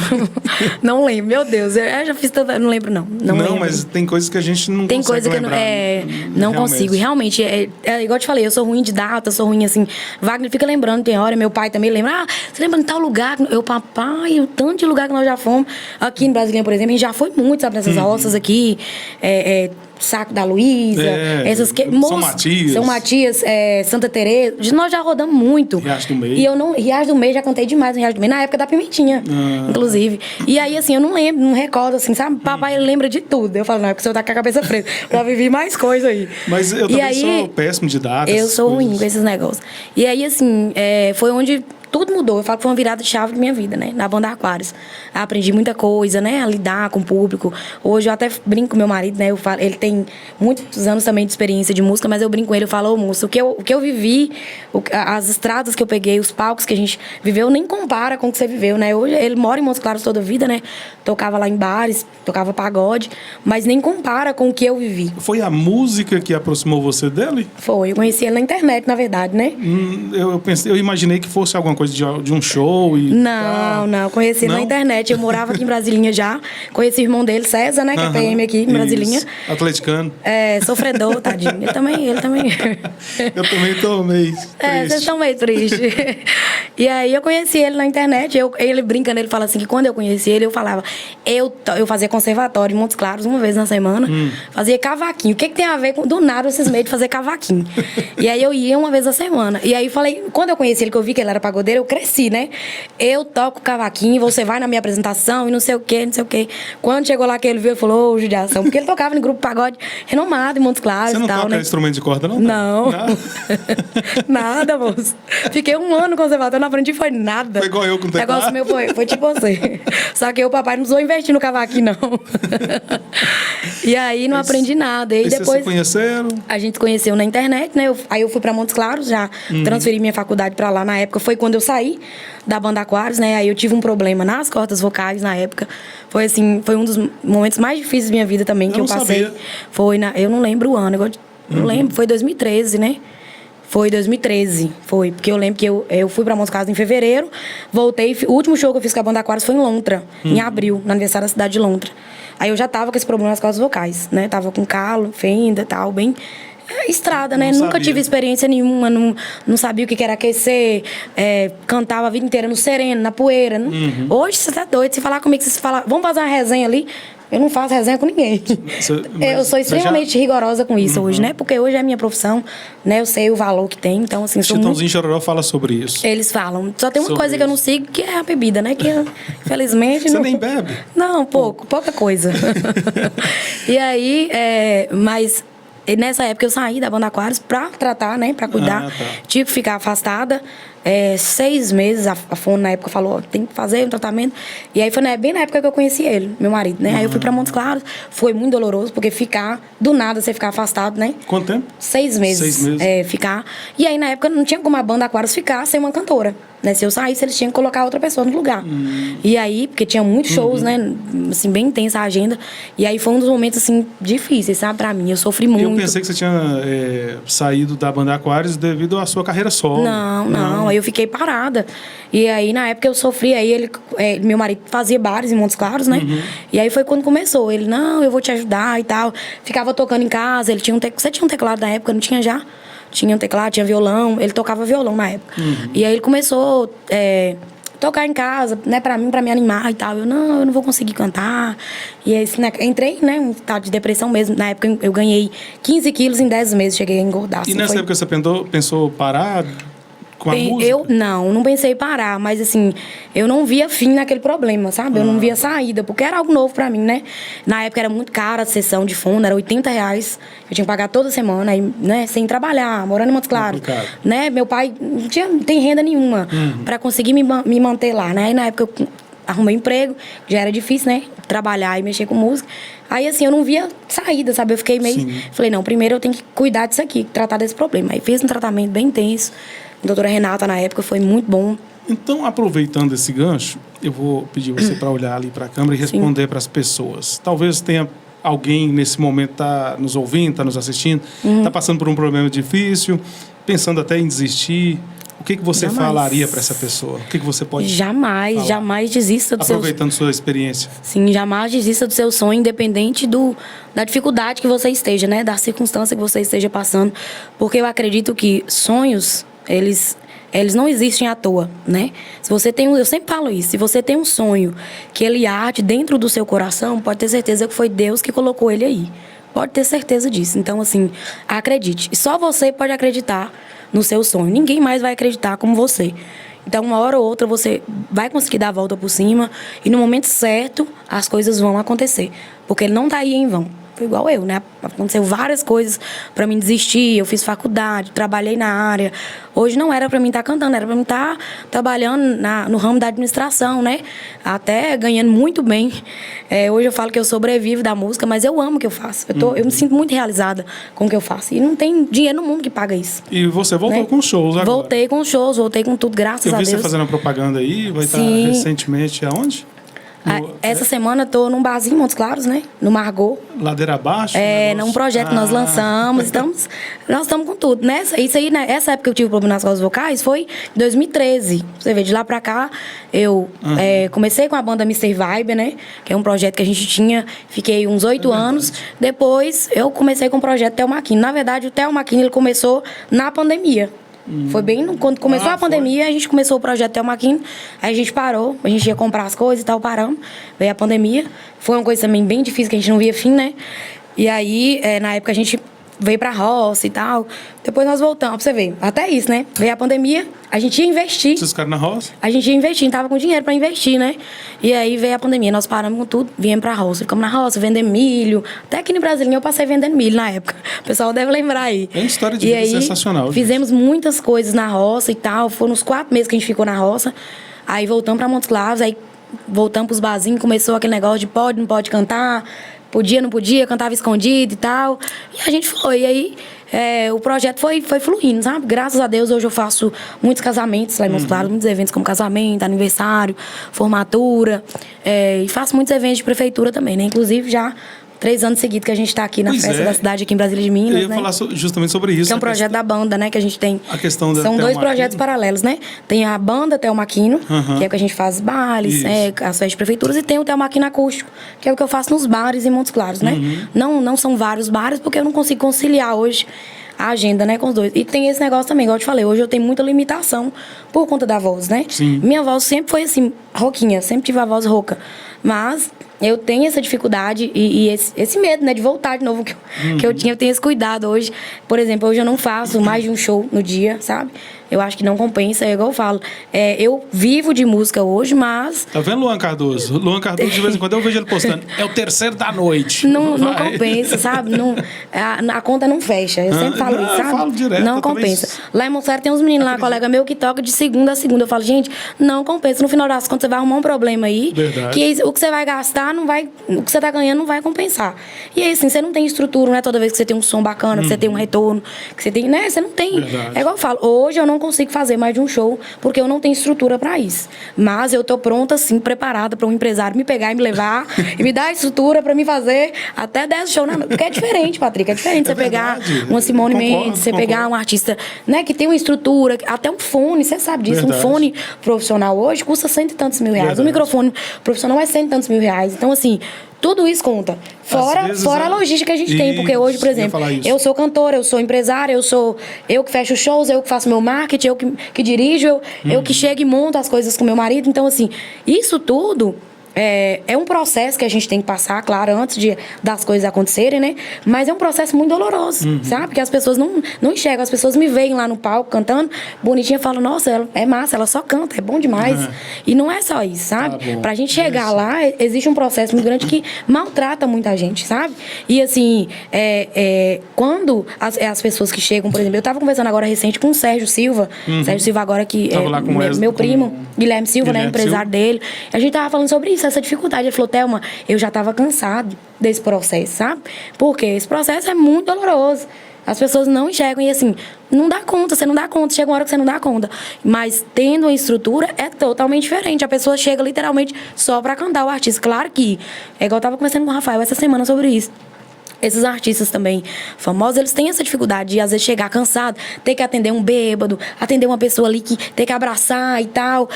Não lembro, meu Deus, eu já fiz tanta... Não lembro, não. Não lembro. Mas tem coisas que a gente não tem consegue coisa que lembrar. Não consigo. E realmente, igual eu te falei, eu sou ruim de data, sou ruim assim. Wagner fica lembrando, tem hora, meu pai também lembra. Você lembra de tal lugar? Eu, papai, o tanto de lugar que nós já fomos. Aqui em Brasília, por exemplo, a gente já foi muito, sabe, nessas roças aqui. Saco da Luísa, essas que... São Matias, Santa Teresa. Nós já rodamos muito. Riacho do Meio. E eu não... Riacho do Meio, já cantei demais no Riacho do Meio, na época da Pimentinha, inclusive. E aí, assim, eu não lembro, não recordo, assim, sabe? Papai lembra de tudo. Eu falo, não, é porque o senhor tá com a cabeça preta. Já vivi mais coisa aí. Mas eu também sou péssimo de datas. Eu sou ruim com esses negócios. E aí, assim, foi onde... Tudo mudou. Eu falo que foi uma virada de chave da minha vida, né? Na banda Aquários. Aprendi muita coisa, né? A lidar com o público. Hoje eu até brinco com meu marido, né? Eu falo, ele tem muitos anos também de experiência de música, mas eu brinco com ele. Eu falo, ô, moço, o que eu vivi, as estradas que eu peguei, os palcos que a gente viveu, nem compara com o que você viveu, né? Hoje ele mora em Montes Claros toda a vida, né? Tocava lá em bares, tocava pagode, mas nem compara com o que eu vivi. Foi a música que aproximou você dele? Foi. Eu conheci ele na internet, na verdade, né? Eu imaginei que fosse alguma coisa de um show e... Não, conheci ele na internet. Eu morava aqui em Brasilinha já. Conheci o irmão dele, César, né? Que é PM aqui em Brasilinha. Atleticano. Sofredor, tadinho. Ele também. Eu também tô meio triste. Vocês estão meio tristes. E aí eu conheci ele na internet. Ele brincando, ele fala assim, que quando eu conheci ele, eu falava... Eu fazia conservatório em Montes Claros uma vez na semana. Fazia cavaquinho. O que tem a ver com... Do nada, esses meios de fazer cavaquinho. E aí eu ia uma vez na semana. E aí falei... Quando eu conheci ele, que eu vi que ele era pagodeiro, eu cresci, né? Eu toco cavaquinho, você vai na minha apresentação e não sei o quê. Quando chegou lá que ele viu, ele falou, judiação. Porque ele tocava no grupo pagode renomado em Montes Claros e tal, né? Você não toca instrumento de corda, não? Não. Nada, moço. Fiquei um ano no conservatório, não aprendi foi nada. Foi igual eu com o teclado. O negócio meu foi tipo você. Só que o papai não precisou investir no cavaquinho, não. E aí não aprendi nada. E depois vocês se conheceram? A gente se conheceu na internet, né? Aí eu fui pra Montes Claros, já transferi minha faculdade pra lá na época. Foi quando eu saí da banda Aquários, né? Aí eu tive um problema nas cordas vocais na época. Foi assim, foi um dos momentos mais difíceis da minha vida também que eu passei. Sabia. Eu não lembro o ano, eu não lembro, foi 2013, né? Foi 2013, porque eu lembro que eu fui pra Montes Claros em fevereiro, voltei, o último show que eu fiz com a banda Aquários foi em Lontra, em abril, no aniversário da cidade de Lontra. Aí eu já tava com esse problema nas cordas vocais, né? Tava com calo, fenda e tal, bem... estrada, né? Nunca tive experiência nenhuma, não sabia o que era aquecer, cantava a vida inteira no sereno, na poeira. Hoje você tá doido, se falar comigo, se falar, vamos fazer uma resenha ali, eu não faço resenha com ninguém. Eu sou extremamente rigorosa com isso hoje, né? Porque hoje é a minha profissão, né? Eu sei o valor que tem, então assim... Chitãozinho Chororó fala sobre isso. Eles falam. Só tem uma coisa que eu não sigo, que é a bebida, né? Que infelizmente... Você nem bebe? Não, pouca coisa. E aí, mas... E nessa época eu saí da banda Aquários pra tratar, né? Pra cuidar. Tive que ficar afastada. 6 meses, a fono na época falou, tem que fazer um tratamento. E aí foi bem na época que eu conheci ele, meu marido, né? Aí eu fui pra Montes Claros, foi muito doloroso, porque do nada você ficar afastado, né? Quanto tempo? 6 meses. 6 meses. Ficar. E aí na época não tinha como a banda Aquários ficar sem uma cantora, né? Se eu saísse, eles tinham que colocar outra pessoa no lugar. E aí, porque tinha muitos shows, né? Assim, bem intensa a agenda. E aí foi um dos momentos, assim, difíceis, sabe? Pra mim, eu sofri muito. Eu pensei que você tinha saído da banda Aquários devido à sua carreira solo. Não. Aí eu fiquei parada. E aí, na época, eu sofri. Aí, meu marido fazia bares em Montes Claros, né? E aí foi quando começou. Ele, não, eu vou te ajudar e tal. Ficava tocando em casa. Ele tinha você tinha um teclado na época? Não tinha já? Tinha um teclado, tinha violão. Ele tocava violão na época. E aí, ele começou... tocar em casa, né, pra me animar e tal. Eu não vou conseguir cantar. E aí, entrei, né, um estado de depressão mesmo. Na época, eu ganhei 15 quilos em 10 meses. Cheguei a engordar. E nessa época você pensou parar com a música? Eu não pensei em parar, mas assim, eu não via fim naquele problema, sabe? Eu não via saída, porque era algo novo pra mim, né? Na época era muito cara a sessão de fono, era R$80. Eu tinha que pagar toda semana, aí, né? Sem trabalhar, morando em Montes Claros. Né? Meu pai não tem renda nenhuma pra conseguir me manter lá, né? Aí na época eu arrumei emprego, já era difícil, né? Trabalhar e mexer com música. Aí, assim, eu não via saída, sabe? Eu fiquei meio... Sim. Falei, não, primeiro eu tenho que cuidar disso aqui, tratar desse problema. Aí fiz um tratamento bem intenso. A doutora Renata, na época, foi muito bom. Então, aproveitando esse gancho, eu vou pedir você para olhar ali para a câmera e responder para as pessoas. Talvez tenha alguém nesse momento tá nos ouvindo, tá nos assistindo, tá passando por um problema difícil, pensando até em desistir. O que você falaria para essa pessoa? O que você pode Jamais desista do seu... Aproveitando sua experiência. Sim, jamais desista do seu sonho, independente da dificuldade que você esteja, né? Da circunstância que você esteja passando. Porque eu acredito que sonhos, eles não existem à toa, né? Se você tem eu sempre falo isso, se você tem um sonho que ele arde dentro do seu coração, pode ter certeza que foi Deus que colocou ele aí. Pode ter certeza disso. Então, assim, acredite. E só você pode acreditar no seu sonho. Ninguém mais vai acreditar como você. Então, uma hora ou outra, você vai conseguir dar a volta por cima e no momento certo, as coisas vão acontecer. Porque ele não tá aí em vão. Foi igual eu, né? Aconteceu várias coisas pra mim desistir. Eu fiz faculdade, trabalhei na área. Hoje não era pra mim estar cantando, era pra mim estar trabalhando no ramo da administração, né? Até ganhando muito bem. Hoje eu falo que eu sobrevivo da música, mas eu amo o que eu faço. Eu me sinto muito realizada com o que eu faço. E não tem dinheiro no mundo que paga isso. E você voltou, né, com shows agora? Voltei com shows, voltei com tudo, graças a Deus. Eu vi você fazendo a propaganda aí, vai estar recentemente aonde? Essa semana eu tô num barzinho em Montes Claros, né? No Margot. Ladeira abaixo? Num projeto que nós lançamos. Nós estamos com tudo. Isso aí, né? Essa época que eu tive problema nas cordas vocais foi em 2013. Você vê, de lá pra cá, eu comecei com a banda Mr. Vibe, né? Que é um projeto que a gente tinha. Fiquei uns 8 anos. Depois, eu comecei com o projeto Theo Maquini. Na verdade, o Theo Maquini, ele começou na pandemia. Foi bem quando começou a pandemia, a gente começou o projeto Theo Maquini, aí a gente parou, a gente ia comprar as coisas e tal, paramos, veio a pandemia, foi uma coisa também bem difícil, que a gente não via fim, né? E aí, na época, a gente veio pra roça e tal, depois nós voltamos, pra você ver, até isso, né? Veio a pandemia, a gente ia investir. Vocês ficaram na roça? A gente ia investir, tava com dinheiro pra investir, né? E aí veio a pandemia, nós paramos com tudo, viemos pra roça, ficamos na roça, vendendo milho. Até aqui no Brasilinho eu passei vendendo milho na época. O pessoal deve lembrar aí. É uma história de vida sensacional. Fizemos muitas coisas na roça e tal. Foram uns 4 meses que a gente ficou na roça. Aí voltamos pra Montes Claros, aí voltamos pros barzinhos, começou aquele negócio de pode, não pode cantar. Podia, não podia, cantava escondido e tal. E a gente foi. E aí o projeto foi fluindo, sabe? Graças a Deus, hoje eu faço muitos casamentos lá em Montes Claros, muitos eventos como casamento, aniversário, formatura. E faço muitos eventos de prefeitura também, né? Inclusive já 3 anos seguidos que a gente está aqui na festa da cidade, aqui em Brasília de Minas, eu ia falar justamente sobre isso. Que é um projeto da banda, né? Que a gente tem. A questão da São 2 projetos paralelos, né? Tem a banda Theo Maquino, que é o que a gente faz bares, as festas de prefeituras, e tem o Theo Maquino acústico, que é o que eu faço nos bares em Montes Claros, né? Não são vários bares, porque eu não consigo conciliar hoje a agenda, né, com os 2. E tem esse negócio também, igual eu te falei, hoje eu tenho muita limitação por conta da voz, né? Sim. Minha voz sempre foi assim, rouquinha, sempre tive a voz rouca. Mas eu tenho essa dificuldade e esse medo, né, de voltar de novo que eu tinha. Eu tenho esse cuidado hoje. Por exemplo, hoje eu não faço mais de um show no dia, sabe? Eu acho que não compensa, é igual eu falo. Eu vivo de música hoje, mas... Tá vendo, Luan Cardoso? Luan Cardoso, de vez em quando eu vejo ele postando. É o 3º da noite. Não compensa, sabe? A conta não fecha. Eu sempre falo isso, sabe? Eu falo direto. Não compensa. Lá em Monsanto tem uns meninos lá, colega meu, que toca de segunda a segunda. Eu falo, gente, não compensa. No final das contas, você vai arrumar um problema aí. Verdade. Que o que você vai gastar, o que você tá ganhando não vai compensar. E aí, assim, você não tem estrutura, não é toda vez que você tem um som bacana, que você tem um retorno, que você tem, né? Você não tem. Verdade. É igual eu falo, hoje eu não consigo fazer mais de um show, porque eu não tenho estrutura pra isso. Mas eu tô pronta, sim, preparada pra um empresário me pegar e me levar e me dar a estrutura pra me fazer até 10 shows na noite. Porque é diferente, Patrick, é diferente você pegar uma Simone Mendes, você pegar um artista, né, que tem uma estrutura, até um fone, você sabe disso, Verdade. um fone profissional hoje custa 100 e tantos mil reais. Verdade. Um microfone profissional é 100 e tantos mil reais. Então, assim, tudo isso conta. Fora a logística que a gente tem. Porque hoje, por exemplo, eu sou cantora, eu sou empresária, eu que fecho shows, eu que faço meu marketing, eu que dirijo, eu que chego e monto as coisas com meu marido. Então, assim, isso tudo é um processo que a gente tem que passar, claro, antes das coisas acontecerem, né? Mas é um processo muito doloroso, sabe? Porque as pessoas não enxergam, as pessoas me veem lá no palco cantando, bonitinha, falam, nossa, ela é massa, ela só canta, é bom demais. E não é só isso, sabe? Pra gente chegar lá, existe um processo muito grande que maltrata muita gente, sabe? E assim, quando as pessoas que chegam, por exemplo, eu tava conversando agora recente com o Sérgio Silva, Sérgio Silva agora que é meu primo, Guilherme Silva, né? Empresário dele. A gente tava falando sobre isso, essa dificuldade. Ele falou, Thelma, eu já estava cansado desse processo, sabe? Porque esse processo é muito doloroso. As pessoas não enxergam e assim, não dá conta, você não dá conta, chega uma hora que você não dá conta. Mas tendo uma estrutura é totalmente diferente. A pessoa chega literalmente só para cantar o artista. Claro que, é igual eu tava conversando com o Rafael essa semana sobre isso. Esses artistas também famosos, eles têm essa dificuldade de, às vezes, chegar cansado, ter que atender um bêbado, atender uma pessoa ali que tem que abraçar e tal.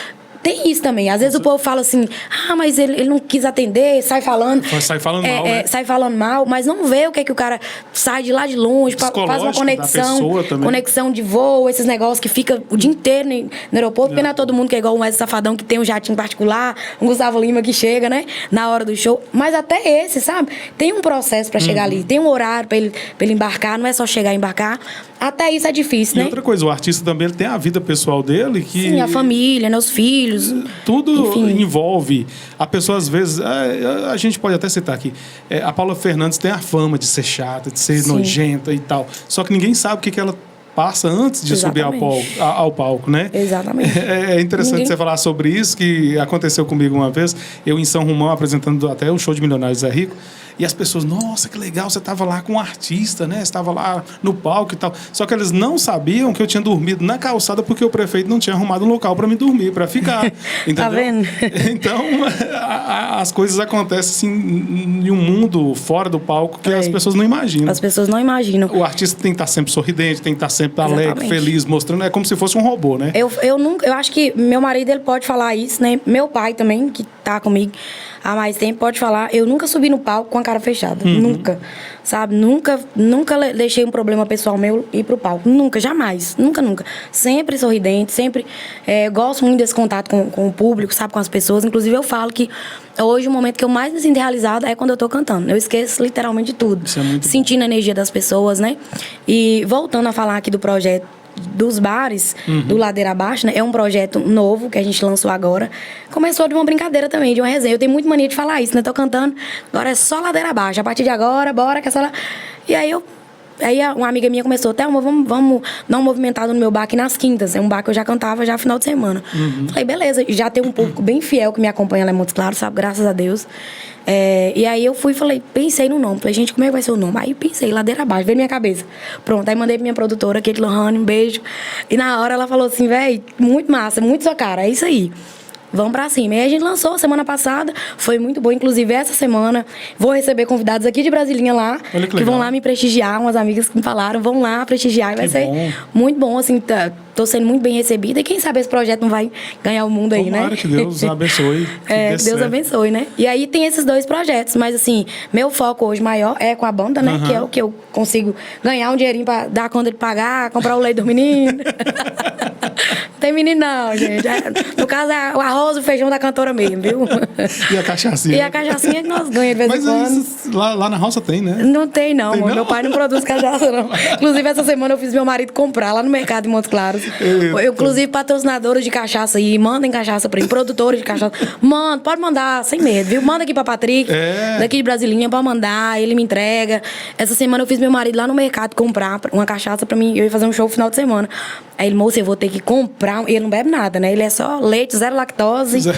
Tem isso também. Às vezes o povo fala assim, mas ele não quis atender, sai falando. Sai falando mal, né? Sai falando mal, mas não vê o que é que o cara sai de lá de longe, faz uma conexão de voo, esses negócios que fica o dia inteiro no aeroporto, porque não é todo mundo que é igual o Wesley Safadão, que tem um jatinho particular, um Gustavo Lima que chega, né, na hora do show. Mas até esse, sabe? Tem um processo pra chegar ali, tem um horário pra ele embarcar, não é só chegar e embarcar. Até isso é difícil, né? E outra coisa, o artista também ele tem a vida pessoal dele que... Sim, a família, né, os filhos. Tudo enfim. Envolve. A pessoa, às vezes... A gente pode até citar aqui. A Paula Fernandes tem a fama de ser chata, de ser nojenta e tal. Só que ninguém sabe o que ela passa antes de subir ao palco, né? Exatamente. É interessante você falar sobre isso, que aconteceu comigo uma vez. Eu em São Romão, apresentando até o show de Milionários Zé Rico. E as pessoas, nossa, que legal, você estava lá com um artista, né? Você estava lá no palco e tal. Só que eles não sabiam que eu tinha dormido na calçada porque o prefeito não tinha arrumado um local para me dormir, para ficar. Entendeu? Tá vendo? Então, as coisas acontecem assim, em um mundo fora do palco que as pessoas não imaginam. As pessoas não imaginam. O artista tem que estar sempre sorridente, tem que estar sempre alegre, feliz, mostrando. É como se fosse um robô, né? Eu acho que meu marido, ele pode falar isso, né? Meu pai também, que tá comigo há mais tempo, pode falar. Eu nunca subi no palco com a cara fechada. Nunca. Sabe? Nunca deixei um problema pessoal meu ir pro palco. Nunca, jamais. Nunca. Sempre sorridente, sempre... gosto muito desse contato com o público, sabe? Com as pessoas. Inclusive, eu falo que hoje o momento que eu mais me sinto realizada é quando eu tô cantando. Eu esqueço literalmente de tudo. Isso é muito sentindo a energia das pessoas, né? E voltando a falar aqui do projeto dos bares, do Ladeira Abaixo, né? É um projeto novo que a gente lançou agora. Começou de uma brincadeira também, de uma resenha. Eu tenho muito mania de falar isso, né? Tô cantando, agora é só Ladeira Abaixo. A partir de agora, bora que é só lá. E aí uma amiga minha começou, Thelma, vamos dar uma movimentada no meu bar aqui nas quintas. É um bar que eu já cantava já final de semana. Falei, beleza. Já tem um público bem fiel que me acompanha lá em Montes Claros, sabe? Graças a Deus. E aí eu fui e falei, pensei no nome. Falei, gente, como é que vai ser o nome? Aí pensei, Ladeira Abaixo, veio na minha cabeça. Pronto, aí mandei pra minha produtora, Kate Lohane, um beijo. E na hora ela falou assim, véi, muito massa, muito sua cara, é isso aí. Vamos pra cima. E aí a gente lançou semana passada, foi muito bom. Inclusive, essa semana, vou receber convidados aqui de Brasilinha lá, que vão lá me prestigiar. Umas amigas que me falaram, vão lá prestigiar. E vai ser muito bom, assim, tô sendo muito bem recebida. E quem sabe esse projeto não vai ganhar o mundo aí, né? Tomara que Deus abençoe. Que Deus abençoe, né? E aí tem esses dois projetos. Mas, assim, meu foco hoje maior é com a banda, né? Que é o que eu consigo ganhar um dinheirinho pra dar conta de pagar, comprar o leite do menino. Não tem menino não, gente. No caso, é o arroz e o feijão da cantora mesmo, viu? E a cachaçinha. E a cachaçinha que nós ganhamos de vez em quando. Mas lá na roça tem, né? Não tem, não. Tem, meu pai não produz cachaça, não. Inclusive, essa semana eu fiz meu marido comprar lá no mercado de Montes Claros. Eu, inclusive, patrocinadores de cachaça aí, mandem cachaça pra mim, produtores de cachaça. Manda, pode mandar, sem medo, viu? Manda aqui pra Patrick, daqui de Brasilinha, pode mandar, ele me entrega. Essa semana eu fiz meu marido lá no mercado comprar uma cachaça pra mim, eu ia fazer um show no final de semana. Aí ele, moça, eu vou ter que comprar. Ele não bebe nada, né? Ele é só leite, zero lactose.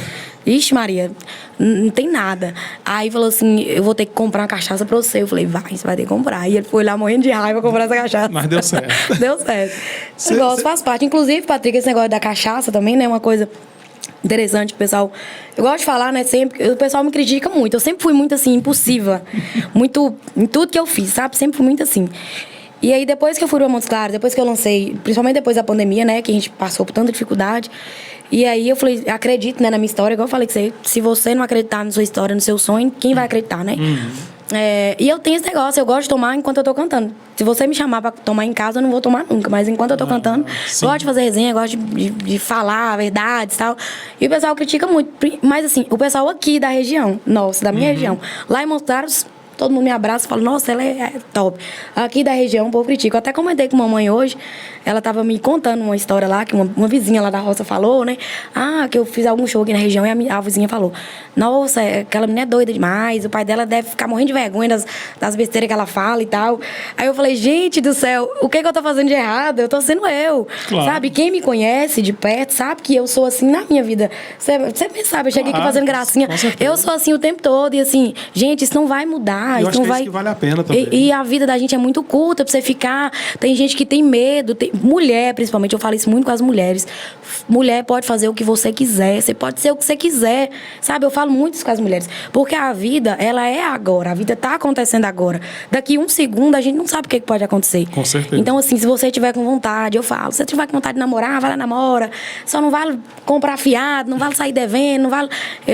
Ixi, Maria, não tem nada. Aí falou assim, eu vou ter que comprar uma cachaça pra você. Eu falei, você vai ter que comprar. E ele foi lá morrendo de raiva comprar essa cachaça. Mas deu certo. Deu certo. Esse negócio faz parte. Inclusive, Patrick, esse negócio da cachaça também, né? Uma coisa interessante que o pessoal... Eu gosto de falar, né? Sempre... O pessoal me critica muito. Eu sempre fui muito, assim, impulsiva. Muito... Em tudo que eu fiz, sabe? Sempre fui muito assim. E aí, depois que eu fui pra Montes Claros, depois que eu lancei, principalmente depois da pandemia, né? Que a gente passou por tanta dificuldade. E aí eu falei, acredito, né, na minha história. Igual eu falei que se você não acreditar na sua história, no seu sonho, quem vai acreditar, né? E eu tenho esse negócio, eu gosto de tomar enquanto eu tô cantando. Se você me chamar pra tomar em casa, eu não vou tomar nunca. Mas enquanto eu tô cantando, gosto de fazer resenha, gosto de falar verdades e tal. E o pessoal critica muito. Mas assim, o pessoal aqui da região, nossa, da minha região. Lá em Montaros, todo mundo me abraça e fala, nossa, ela é top. Aqui da região, o povo critica. Eu até comentei com a mamãe hoje, ela tava me contando uma história lá, que uma vizinha lá da roça falou, né? Que eu fiz algum show aqui na região e a vizinha falou, nossa, aquela menina é doida demais, o pai dela deve ficar morrendo de vergonha das besteiras que ela fala e tal. Aí eu falei, gente do céu, o que eu tô fazendo de errado? Eu tô sendo eu, sabe? Quem me conhece de perto sabe que eu sou assim na minha vida. Você bem sabe, eu cheguei aqui fazendo gracinha. Eu sou assim o tempo todo e assim, gente, isso não vai mudar. Eu acho não que vai... isso que vale a pena também. E a vida da gente é muito curta pra você ficar... Tem gente que tem medo, mulher principalmente, eu falo isso muito com as mulheres. Mulher pode fazer o que você quiser, você pode ser o que você quiser, sabe? Eu falo muito isso com as mulheres, porque a vida, ela é agora, a vida tá acontecendo agora. Daqui um segundo, a gente não sabe o que pode acontecer. Com certeza. Então, assim, se você tiver com vontade, eu falo, se você tiver com vontade de namorar, vai lá, namora. Só não vale comprar fiado, não vale sair devendo, não vale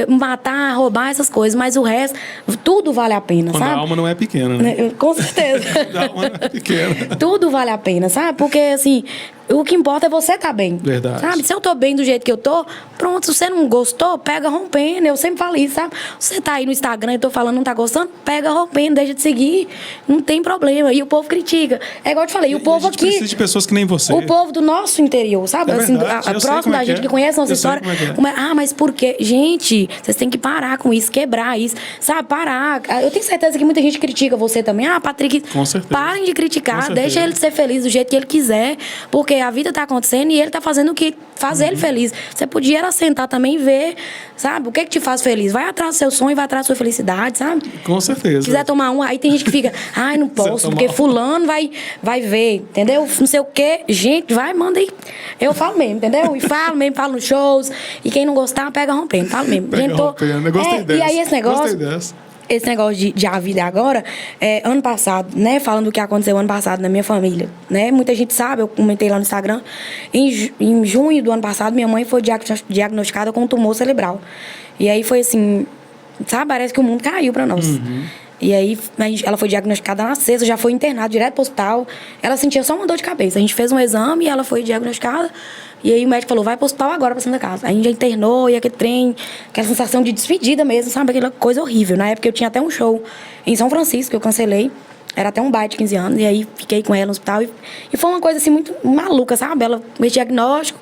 matar, roubar, essas coisas, mas o resto, tudo vale a pena, Quando sabe? a alma não é pequena, né? Com certeza. A alma não é pequena. Tudo vale a pena, sabe? Porque, assim, o que importa é você estar bem. Verdade. Sabe? Se eu tô bem do jeito que eu tô, pronto, se você não gostou, pega rompendo. Eu sempre falo isso, sabe? Você tá aí no Instagram e tô falando, não tá gostando, pega rompendo, deixa de seguir. Não tem problema. E o povo critica. É igual eu te falei, o povo a gente aqui... precisa de pessoas que nem você. O povo do nosso interior, sabe? É assim, verdade, eu sei próximo como é da que gente é. que conhece a nossa Eu sei história. como é que é. Mas por quê? Gente, vocês têm que parar com isso, quebrar isso. Sabe? Parar. Eu tenho certeza que muita gente critica você também. Patrick, Com certeza. parem de criticar. Com certeza. Deixa ele ser feliz do jeito que ele quiser. Porque a vida tá acontecendo e ele tá fazendo o que faz ele feliz. Você podia era sentar também e ver, sabe? O que te faz feliz? Vai atrás do seu sonho, vai atrás da sua felicidade, sabe? Com certeza. Se quiser tomar um, aí tem gente que fica, não posso, porque fulano vai ver, entendeu? Não sei o quê. Gente, vai, manda aí. Eu falo mesmo, entendeu? E falo mesmo, falo nos shows. E quem não gostar, pega rompendo, falo mesmo. Pega rompendo. Eu gostei dessa. E aí esse negócio... Gostei dessa. Esse negócio de a vida é agora, ano passado, né? Falando do que aconteceu ano passado na minha família, né? Muita gente sabe, eu comentei lá no Instagram. Em junho do ano passado, minha mãe foi diagnosticada com um tumor cerebral. E aí foi assim, sabe? Parece que o mundo caiu pra nós. E aí, ela foi diagnosticada na sexta, já foi internada direto pro hospital. Ela sentia só uma dor de cabeça. A gente fez um exame e ela foi diagnosticada. E aí o médico falou, vai pro hospital agora pra Santa Casa. Aí a gente já internou, e aquele trem, aquela sensação de despedida mesmo, sabe? Aquela coisa horrível. Na época eu tinha até um show em São Francisco, que eu cancelei. Era até um baile de 15 anos. E aí fiquei com ela no hospital. E foi uma coisa assim muito maluca, sabe? Ela fez diagnóstico,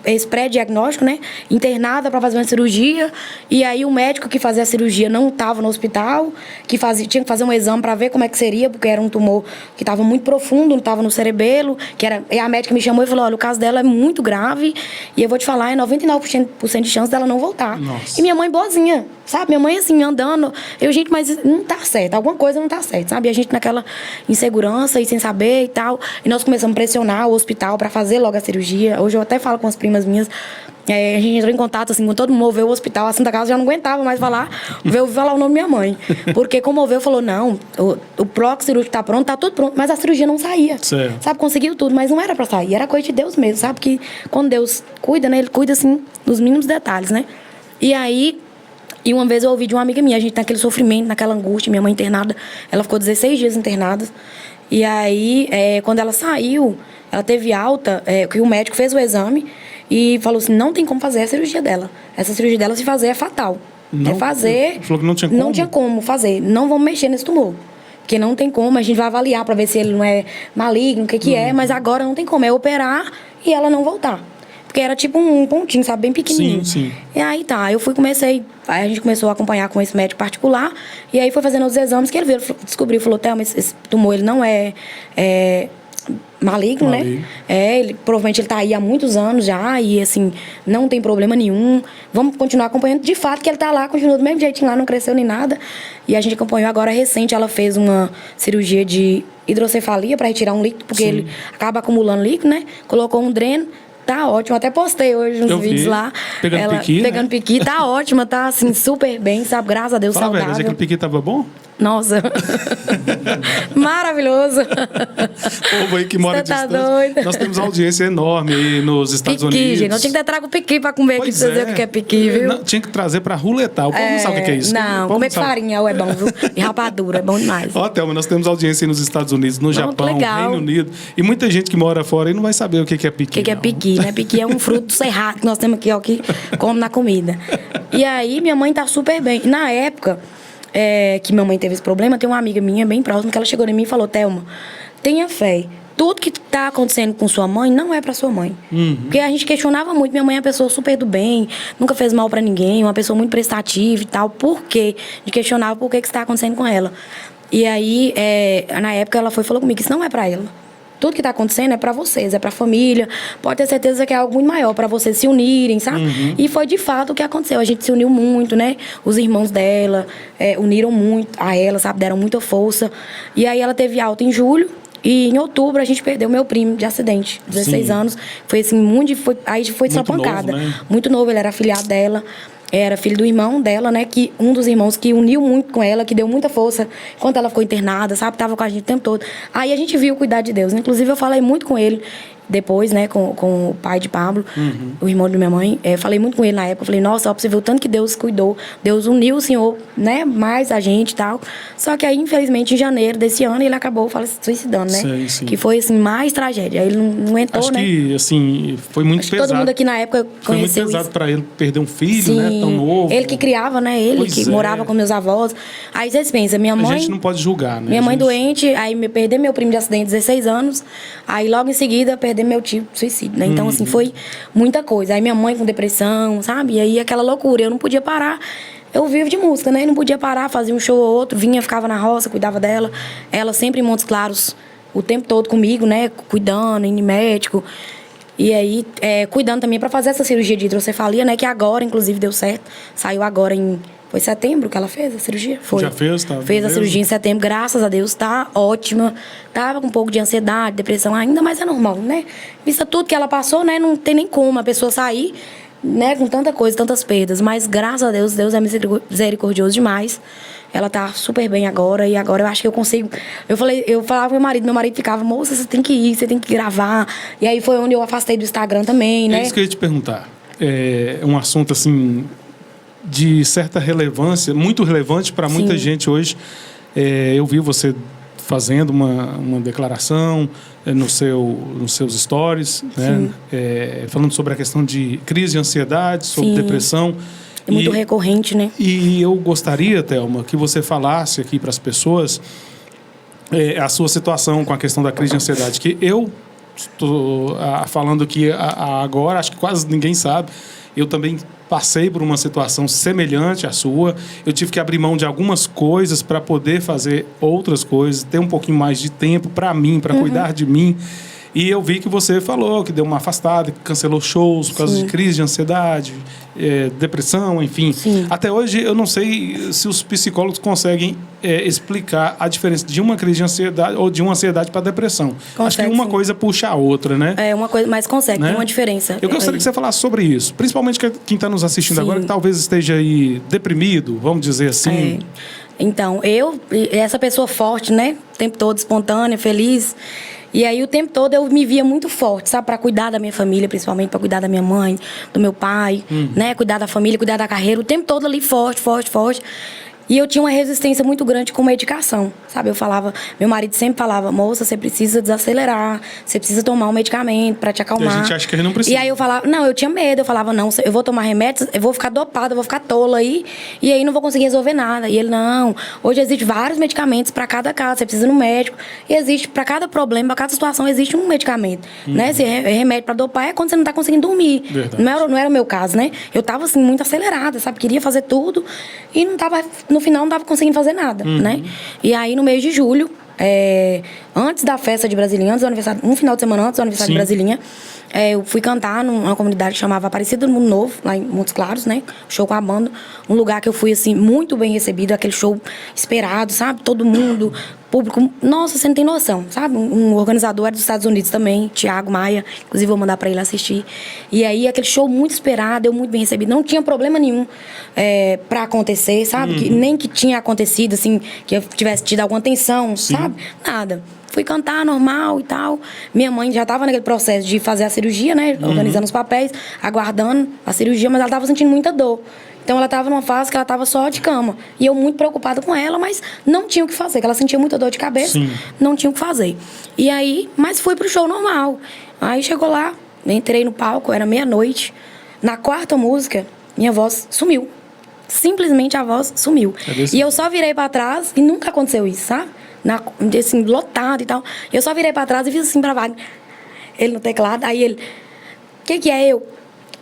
esse pré-diagnóstico, né? Internada para fazer uma cirurgia. E aí o médico que fazia a cirurgia não estava no hospital, tinha que fazer um exame para ver como é que seria, porque era um tumor que estava muito profundo, não estava no cerebelo. E a médica me chamou e falou, olha, o caso dela é muito grave e eu vou te falar, é 99% de chance dela não voltar. Nossa. E minha mãe boazinha, sabe? Minha mãe assim, andando. Gente, mas não tá certo, alguma coisa não tá certo, sabe? E a gente naquela insegurança e sem saber e tal. E nós começamos a pressionar o hospital para fazer logo a cirurgia. Hoje eu até falo com as primas minhas, a gente entrou em contato assim com todo mundo, moveu o hospital, a Santa Casa já não aguentava mais veio falar o nome da minha mãe. Porque comoveu, falou, não, o bloco cirúrgico tá pronto, tá tudo pronto, mas a cirurgia não saía. Certo. Sabe, conseguiu tudo, mas não era pra sair, era coisa de Deus mesmo, sabe? Que quando Deus cuida, né, ele cuida assim, dos mínimos detalhes, né? E aí, uma vez eu ouvi de uma amiga minha, a gente naquele sofrimento, naquela angústia, minha mãe internada, ela ficou 16 dias internada. E aí, quando ela saiu, ela teve alta, que o médico fez o exame e falou assim, não tem como fazer a cirurgia dela. Essa cirurgia dela, se fazer, é fatal. Não, fazer... Falou que não tinha como? Não tinha como fazer. Não vamos mexer nesse tumor. Porque não tem como, a gente vai avaliar para ver se ele não é maligno, o que é, mas agora não tem como. É operar e ela não voltar. Porque era tipo um pontinho, sabe? Bem pequenininho. Sim. E aí tá, aí a gente começou a acompanhar com esse médico particular, e aí foi fazendo os exames que ele veio, descobriu, falou, Thelma, esse tumor, ele não é maligno, né? Provavelmente ele tá aí há muitos anos já, e assim, não tem problema nenhum. Vamos continuar acompanhando. De fato que ele tá lá, continua do mesmo jeitinho lá, não cresceu nem nada. E a gente acompanhou agora recente, ela fez uma cirurgia de hidrocefalia para retirar um líquido, porque ele acaba acumulando líquido, né? Colocou um dreno. Tá ótimo, até postei hoje uns vídeos lá. Pegando piqui, tá ótima, tá assim, super bem, sabe? Graças a Deus, Fala, saudável. velho, mas aquele piqui tava bom? Nossa. Maravilhoso. Povo aí que mora Você tá distante. doido? Nós temos audiência enorme aí nos Estados Piqui, Unidos. gente. Nós tinha que ter trago piqui pra comer aqui, pra você dizer o que é piqui, viu? Não, tinha que trazer pra ruletar. O povo não sabe o que é isso. Não, O povo comer sabe. farinha é bom, viu? E rapadura, é bom demais. Ó, Thelma, nós temos audiência aí nos Estados Unidos, no Japão, legal. Reino Unido. E muita gente que mora fora aí não vai saber o que é piqui. O que é não. piqui, né? Piqui é um fruto do cerrado que nós temos aqui, ó, que come na comida. E aí, minha mãe tá super bem. Na época que minha mãe teve esse problema, tem uma amiga minha bem próxima que ela chegou em mim e falou: Thelma, tenha fé. Tudo que tá acontecendo com sua mãe não é pra sua mãe. Porque a gente questionava muito. Minha mãe é uma pessoa super do bem, nunca fez mal pra ninguém, uma pessoa muito prestativa e tal. Por quê? A gente questionava por que está acontecendo com ela. E aí, na época, ela falou comigo que isso não é pra ela. Tudo que tá acontecendo é pra vocês, é pra família. Pode ter certeza que é algo muito maior pra vocês se unirem, sabe? E foi de fato o que aconteceu. A gente se uniu muito, né? Os irmãos dela uniram muito a ela, sabe? Deram muita força. E aí ela teve alta em julho. E em outubro a gente perdeu meu primo de acidente, 16 Sim. anos. Foi assim, aí foi só Muito pancada. novo, né? Muito novo, ele era afilhado dela. Era filho do irmão dela, né? Que um dos irmãos que uniu muito com ela, que deu muita força enquanto ela ficou internada, sabe? Tava com a gente o tempo todo. Aí a gente viu o cuidar de Deus. Inclusive, eu falei muito com ele depois, né? Com o pai de Pablo, o irmão de minha mãe. Falei muito com ele na época. Falei, nossa, ó, pra você ver o tanto que Deus cuidou. Deus uniu o Senhor, né? Mais a gente e tal. Só que aí, infelizmente, em janeiro desse ano, ele acabou suicidando, né? Sim, sim. Que foi, assim, mais tragédia. Aí ele não aguentou, Acho né? que, assim, foi muito Acho que pesado. todo mundo aqui na época Foi muito conheceu pesado isso. pra ele perder um filho, Sim, né? Tão novo. ele que criava, né? Ele Pois que é. morava com meus avós. Aí vocês pensam, minha A mãe... gente não pode julgar, né? Minha mãe A gente- doente, aí perder meu primo de acidente, 16 anos. Aí logo em seguida, perder meu tio de suicídio, né? Então, assim, foi muita coisa. Aí minha mãe com depressão, sabe? E aí aquela loucura, eu não podia parar. Eu vivo de música, né? Eu não podia parar, fazia um show ou outro, vinha, ficava na roça, cuidava dela. Ela sempre em Montes Claros, o tempo todo comigo, né? Cuidando, indo em médico. E aí, cuidando também pra fazer essa cirurgia de hidrocefalia, né? Que agora, inclusive, deu certo. Saiu agora em... Foi setembro que ela fez a cirurgia? Foi. Já fez, tá? Fez a Beleza. cirurgia em setembro, graças a Deus, tá ótima. Tava com um pouco de ansiedade, depressão ainda, mas é normal, né? Vista tudo que ela passou, né? Não tem nem como a pessoa sair, né? Com tanta coisa, tantas perdas. Mas graças a Deus, Deus é misericordioso demais. Ela tá super bem agora e agora eu acho que eu consigo. Eu falava pro meu marido ficava, moça, você tem que ir, você tem que gravar. E aí foi onde eu afastei do Instagram também, né? É isso que eu ia te perguntar. É um assunto, assim, de certa relevância, muito relevante para muita Sim. gente hoje. Eu vi você fazendo uma declaração nos seus stories, né? Falando sobre a questão de crise de ansiedade, sobre Sim. depressão. É muito recorrente, né? E eu gostaria, Thelma, que você falasse aqui para as pessoas a sua situação com a questão da crise de ansiedade, que eu estou falando aqui agora, acho que quase ninguém sabe, eu também passei por uma situação semelhante à sua, eu tive que abrir mão de algumas coisas para poder fazer outras coisas, ter um pouquinho mais de tempo para mim, para cuidar de mim. E eu vi que você falou que deu uma afastada, que cancelou shows por causa Sim. de crise de ansiedade, depressão, enfim. Sim. Até hoje eu não sei se os psicólogos conseguem explicar a diferença de uma crise de ansiedade ou de uma ansiedade para depressão. Acho que Consegue, uma sim. coisa puxa a outra, né? É uma coisa, mas consegue, Né? tem uma diferença. Eu gostaria que você falasse sobre isso, principalmente quem está nos assistindo Sim. agora, que talvez esteja aí deprimido, vamos dizer assim. Então, essa pessoa forte, né? O tempo todo espontânea, feliz. E aí, o tempo todo, eu me via muito forte, sabe? Pra cuidar da minha família, principalmente pra cuidar da minha mãe, do meu pai, né? Cuidar da família, cuidar da carreira. O tempo todo ali, forte, forte, forte. E eu tinha uma resistência muito grande com medicação, sabe? Eu falava, meu marido sempre falava, moça, você precisa desacelerar, você precisa tomar um medicamento pra te acalmar. E a gente acha que ele não precisa. E aí eu falava, não, eu tinha medo, eu falava, não, eu vou tomar remédios, eu vou ficar dopada, eu vou ficar tola aí, e aí não vou conseguir resolver nada. E ele, não, hoje existem vários medicamentos pra cada caso, você precisa ir no médico, e existe, pra cada problema, pra cada situação, existe um medicamento, né? Se remédio pra dopar é quando você não tá conseguindo dormir. Verdade. Não era o meu caso, né? Eu tava, assim, muito acelerada, sabe? Queria fazer tudo, e no final não tava conseguindo fazer nada, né? E aí, no mês de julho, antes da festa de Brasilinha, antes do aniversário, um final de semana antes do aniversário Sim. de Brasilinha, eu fui cantar numa comunidade que chamava Aparecida do Mundo Novo, lá em Montes Claros, né? Show com a banda. Um lugar que eu fui, assim, muito bem recebido, aquele show esperado, sabe? Todo mundo público, nossa, você não tem noção, sabe? Um organizador era dos Estados Unidos também, Thiago Maia, inclusive vou mandar pra ele assistir. E aí, aquele show muito esperado, eu muito bem recebido. Não tinha problema nenhum pra acontecer, sabe? Nem que tinha acontecido, assim, que eu tivesse tido alguma tensão, sabe? Nada. Fui cantar normal e tal. Minha mãe já estava naquele processo de fazer a cirurgia, né? Organizando os papéis, aguardando a cirurgia, mas ela estava sentindo muita dor. Então ela estava numa fase que ela estava só de cama. E eu muito preocupada com ela, mas não tinha o que fazer, porque ela sentia muita dor de cabeça, não tinha o que fazer. E aí, mas fui pro show normal. Aí chegou lá, entrei no palco, era meia-noite. Na quarta música, minha voz sumiu. Simplesmente a voz sumiu. E eu só virei pra trás e nunca aconteceu isso, sabe? Assim, lotado e tal. Eu só virei pra trás e fiz assim pra Wagner. Ele no teclado, aí ele... O que é eu?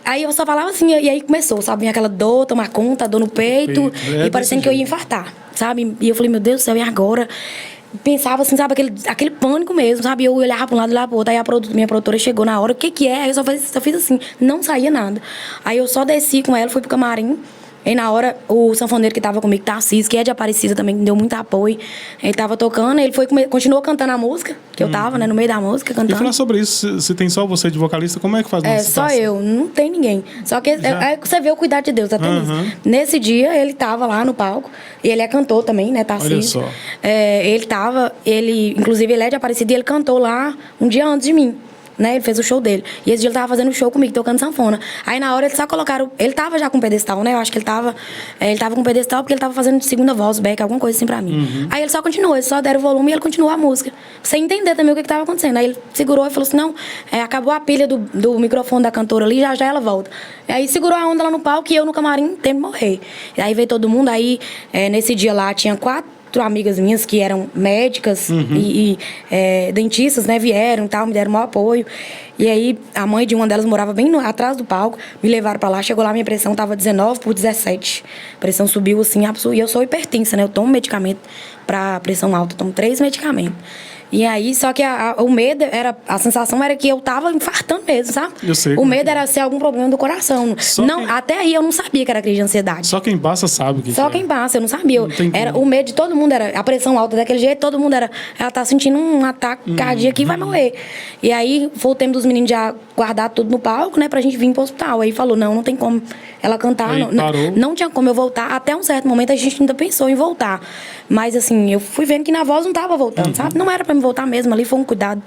Aí eu só falava assim, e aí começou, sabe? Vinha aquela dor, tomar conta, dor no peito. E parecendo que eu ia infartar, sabe? E eu falei, meu Deus do céu, e agora? Pensava assim, sabe? Aquele pânico mesmo, sabe? Eu olhava pra um lado e olhava pro outro. Aí minha produtora chegou na hora, o que é? Aí eu só fiz assim, não saía nada. Aí eu só desci com ela, fui pro camarim. Aí na hora, o sanfoneiro que tava comigo, Tarcísio, que é de Aparecida também, me deu muito apoio. Ele tava tocando, ele continuou cantando a música, que eu tava, né, no meio da música, cantando. E falar sobre isso, se tem só você de vocalista, como é que faz uma situação? Só eu, não tem ninguém. Só que você vê o cuidado de Deus, até nisso. Nesse dia, ele tava lá no palco, e ele é cantor também, né, Tarcísio. Olha só. Inclusive ele é de Aparecida, e ele cantou lá um dia antes de mim. Né, ele fez o show dele. E esse dia ele tava fazendo show comigo, tocando sanfona. Aí na hora eles só colocaram... Ele tava já com pedestal, né? Eu acho que ele tava com pedestal porque ele tava fazendo segunda voz, back, alguma coisa assim pra mim. Aí ele só continuou, eles só deram o volume e ele continuou a música. Sem entender também o que tava acontecendo. Aí ele segurou e falou assim, não, acabou a pilha do microfone da cantora ali, já ela volta. E aí segurou a onda lá no palco e eu no camarim, tempo de morrer. E aí veio todo mundo, aí nesse dia lá tinha 4 amigas minhas que eram médicas e dentistas, né, vieram e tal, me deram o maior apoio. E aí a mãe de uma delas morava bem atrás do palco, me levaram pra lá, chegou lá, minha pressão tava 19/17. A pressão subiu assim, absurdo. E eu sou hipertensa, né, eu tomo medicamento pra pressão alta, eu tomo 3 medicamentos. E aí, só que o medo a sensação era que eu tava infartando mesmo, sabe? Eu sei. O medo era ser algum problema do coração. Até aí eu não sabia que era crise de ansiedade. Só quem passa sabe o que Só quem passa, eu não sabia. O medo de todo mundo era a pressão alta daquele jeito, todo mundo ela tá sentindo um ataque cardíaco e vai morrer. E aí foi o tempo dos meninos já guardar tudo no palco, né, pra gente vir pro hospital. Aí falou, não tem como ela cantar. Não tinha como eu voltar. Até um certo momento a gente ainda pensou em voltar. Mas assim, eu fui vendo que na voz não tava voltando, sabe? Não era pra me voltar mesmo, ali foi um cuidado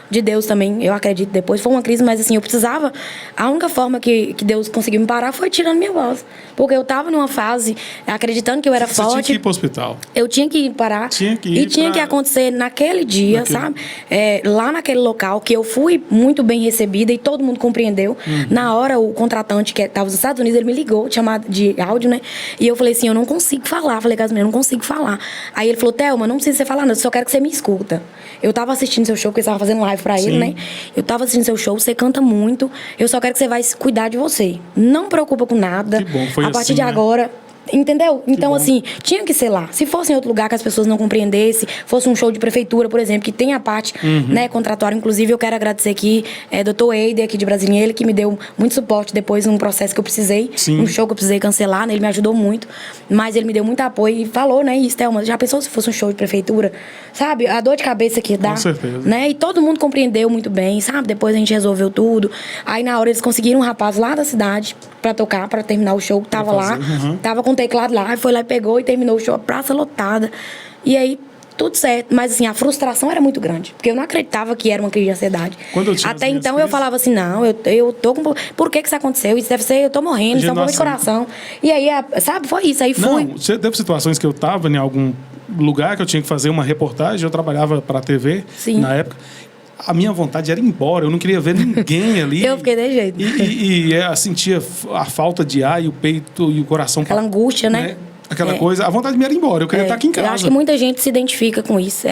de Deus também, eu acredito. Depois foi uma crise, mas assim, eu precisava, a única forma que Deus conseguiu me parar foi tirando minha voz, porque eu tava numa fase acreditando que eu era forte. Você tinha que ir pro hospital. Eu tinha que ir parar. Tinha que acontecer naquele dia, sabe? Lá naquele local, que eu fui muito bem recebida e todo mundo compreendeu. Na hora, o contratante, que tava nos Estados Unidos, ele me ligou, chamado de áudio, né? E eu falei assim, eu não consigo falar. Falei com as meninas, eu não consigo falar. Aí ele falou, Thelma, não precisa você falar nada, eu só quero que você me escuta. Eu tava assistindo seu show, porque você tava fazendo live pra ele, né? Eu tava assistindo seu show, você canta muito, eu só quero que você vai cuidar de você. Não preocupa com nada. Que bom, foi a partir assim, de né? agora... Entendeu? Então, assim, tinha que ser lá. Se fosse em outro lugar que as pessoas não compreendessem, fosse um show de prefeitura, por exemplo, que tem a parte né, contratuária. Inclusive, eu quero agradecer aqui Dr. Eider, aqui de Brasília, ele que me deu muito suporte depois num processo que eu precisei, um show que eu precisei cancelar, né? Ele me ajudou muito, mas ele me deu muito apoio e falou, né, isso, Thelma, já pensou se fosse um show de prefeitura? Sabe? A dor de cabeça que dá. Com certeza. Né? E todo mundo compreendeu muito bem, sabe? Depois a gente resolveu tudo. Aí, na hora, eles conseguiram um rapaz lá da cidade pra tocar, pra terminar o show, que tava lá, tava com o teclado lá, foi lá e pegou e terminou o show, a praça lotada. E aí, tudo certo. Mas, assim, a frustração era muito grande, porque eu não acreditava que era uma crise de ansiedade. Até então, eu falava assim, não, eu tô com... Por que isso aconteceu? Isso deve ser, eu tô morrendo, isso é um problema de coração. E aí, sabe, foi isso. Aí fui... Não, teve situações que eu tava em algum lugar que eu tinha que fazer uma reportagem, eu trabalhava pra TV na época. A minha vontade era ir embora, eu não queria ver ninguém ali. Eu fiquei desse jeito. E sentia a falta de ar e o peito e o coração... Aquela angústia, né? Aquela coisa, a vontade de me era ir embora, eu queria estar aqui em casa. Eu acho que muita gente se identifica com isso,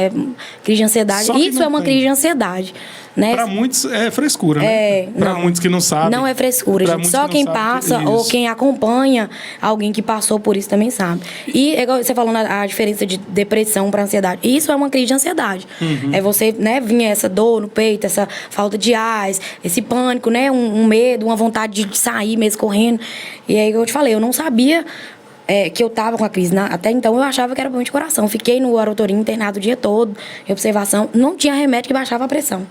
crise de ansiedade. Isso é uma crise de ansiedade, né? Para muitos é frescura, né? Para muitos que não sabem. Não é frescura, gente. Só quem passa ou quem acompanha alguém que passou por isso também sabe. E, igual você falando a diferença de depressão para ansiedade, isso é uma crise de ansiedade. É você, né, vinha essa dor no peito, essa falta de ar, esse pânico, né, um medo, uma vontade de sair mesmo correndo. E aí eu te falei, eu não sabia que eu tava com a crise. Até então eu achava que era problema de coração. Fiquei no Arotorim internado o dia todo, em observação. Não tinha remédio que baixava a pressão.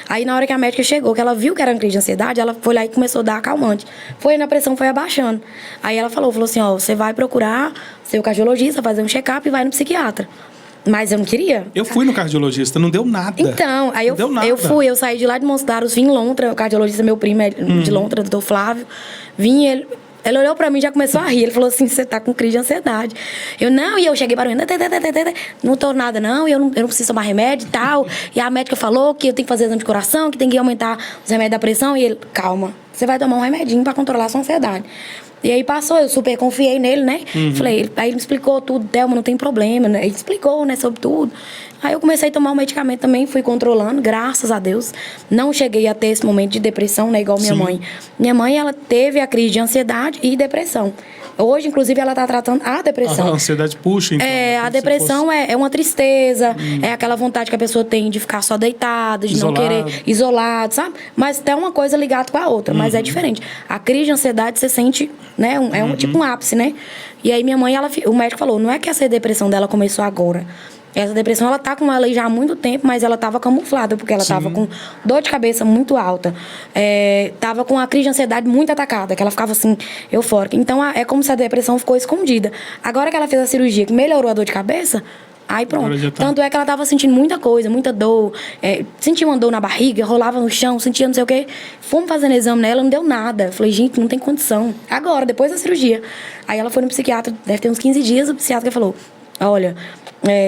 Aí na hora que a médica chegou, que ela viu que era uma crise de ansiedade, ela foi lá e começou a dar acalmante. Foi na pressão, foi abaixando. Aí ela falou assim, ó, você vai procurar seu cardiologista, fazer um check-up e vai no psiquiatra. Mas eu não queria. Eu fui no cardiologista, não deu nada. Então, aí eu saí de lá de Monstaros, vim em Lontra, o cardiologista, meu primo é de Lontra, doutor Flávio. Vim, ele olhou pra mim e já começou a rir. Ele falou assim, você tá com crise de ansiedade. E eu cheguei para ele, não tô nada não, eu não preciso tomar remédio e tal. E a médica falou que eu tenho que fazer exame de coração, que tem que aumentar os remédios da pressão. E ele, calma, você vai tomar um remedinho pra controlar a sua ansiedade. E aí passou, eu super confiei nele, né? Falei, aí ele me explicou tudo, Thelma, não tem problema, né? Ele explicou, né, sobre tudo. Aí eu comecei a tomar o medicamento também, fui controlando, graças a Deus. Não cheguei a ter esse momento de depressão, né, igual minha mãe. Minha mãe, ela teve a crise de ansiedade e depressão. Hoje, inclusive, ela tá tratando a depressão. A ansiedade puxa, então. A depressão é uma tristeza, é aquela vontade que a pessoa tem de ficar só deitada, de não querer, isolado, sabe? Mas tem uma coisa ligada com a outra, mas é diferente. A crise de ansiedade, você sente, né, tipo um ápice, né? E aí minha mãe, o médico falou, não é que essa depressão dela começou agora. Essa depressão, ela tá com ela já há muito tempo, mas ela tava camuflada, porque ela tava com dor de cabeça muito alta. Tava com a crise de ansiedade muito atacada, que ela ficava assim, eufórica. Então, é como se a depressão ficou escondida. Agora que ela fez a cirurgia, que melhorou a dor de cabeça, aí pronto. Tanto é que ela tava sentindo muita coisa, muita dor. Sentia uma dor na barriga, rolava no chão, sentia não sei o quê. Fomos fazendo exame nela, não deu nada. Falei, gente, não tem condição. Agora, depois da cirurgia. Aí ela foi no psiquiatra, deve ter uns 15 dias, o psiquiatra falou, olha,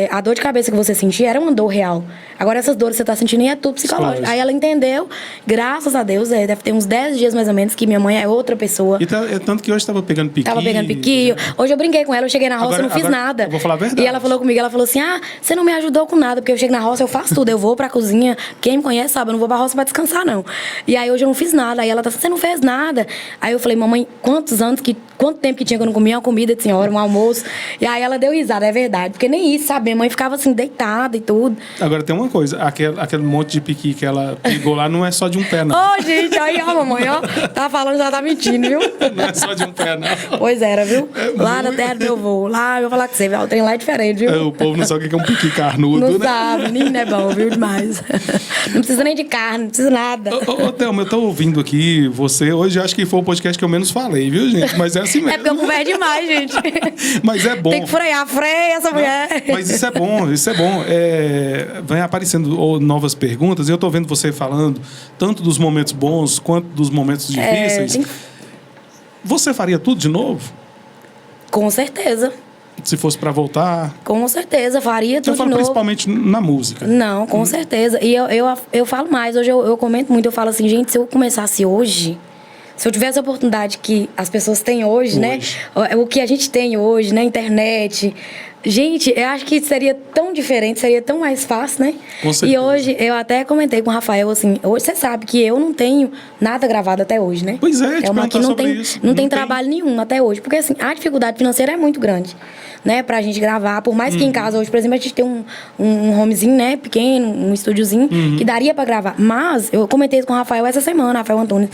a dor de cabeça que você sentia era uma dor real. Agora essas dores que você tá sentindo é tudo psicológico. Aí ela entendeu, graças a Deus, deve ter uns 10 dias mais ou menos, que minha mãe é outra pessoa. E tanto que hoje estava pegando piquinho. Tava pegando piquinho. Hoje eu brinquei com ela, eu cheguei na roça, eu não fiz nada. Eu vou falar a verdade. E ela falou comigo, ela falou assim, você não me ajudou com nada, porque eu chego na roça, eu faço tudo, eu vou pra cozinha. Quem me conhece sabe, eu não vou pra roça pra descansar, não. E aí hoje eu não fiz nada. Aí ela tá falando, você não fez nada. Aí eu falei, mamãe, quanto tempo que tinha que eu não comia uma comida de senhora, um almoço. E aí ela deu risada, é verdade. Porque nem isso, sabe? Minha mãe ficava assim, deitada e tudo. Agora tem uma coisa, aquele monte de piqui que ela pegou lá não é só de um pé, não. Ô, gente, aí, ó, mamãe, ó, tá falando, já tá mentindo, viu? Não é só de um pé, não. Pois era, viu? Lá na terra do meu avô. Lá, eu vou falar com você, o trem lá é diferente, viu? O povo não sabe o que é um piqui carnudo, não né? Sabe, menino é bom, viu? Demais. Não precisa nem de carne, não precisa nada. Ô, Thelma, eu tô ouvindo aqui você, hoje acho que foi o podcast que eu menos falei, viu, gente? Mas é assim mesmo. É porque eu converso demais, gente. Mas é bom. Tem que freia essa mulher. Mas isso é bom, isso é bom. Vem aparecendo novas perguntas, e eu tô vendo você falando tanto dos momentos bons quanto dos momentos difíceis. Você faria tudo de novo? Com certeza. Se fosse para voltar? Com certeza, faria tudo de novo. Principalmente na música. Não, com certeza. E eu falo mais, hoje eu comento muito, eu falo assim, gente, se eu começasse hoje, se eu tivesse a oportunidade que as pessoas têm hoje, né? O que a gente tem hoje na internet. Gente, eu acho que seria tão diferente, seria tão mais fácil, né? Com certeza. E hoje, eu até comentei com o Rafael, assim, hoje você sabe que eu não tenho nada gravado até hoje, né? Pois é, é uma que não tem trabalho nenhum até hoje. Porque, assim, a dificuldade financeira é muito grande, né? Pra gente gravar. Por mais que em casa hoje, por exemplo, a gente tem um homezinho, né? Pequeno, um estúdiozinho, que daria pra gravar. Mas, eu comentei isso com o Rafael essa semana, Rafael Antunes.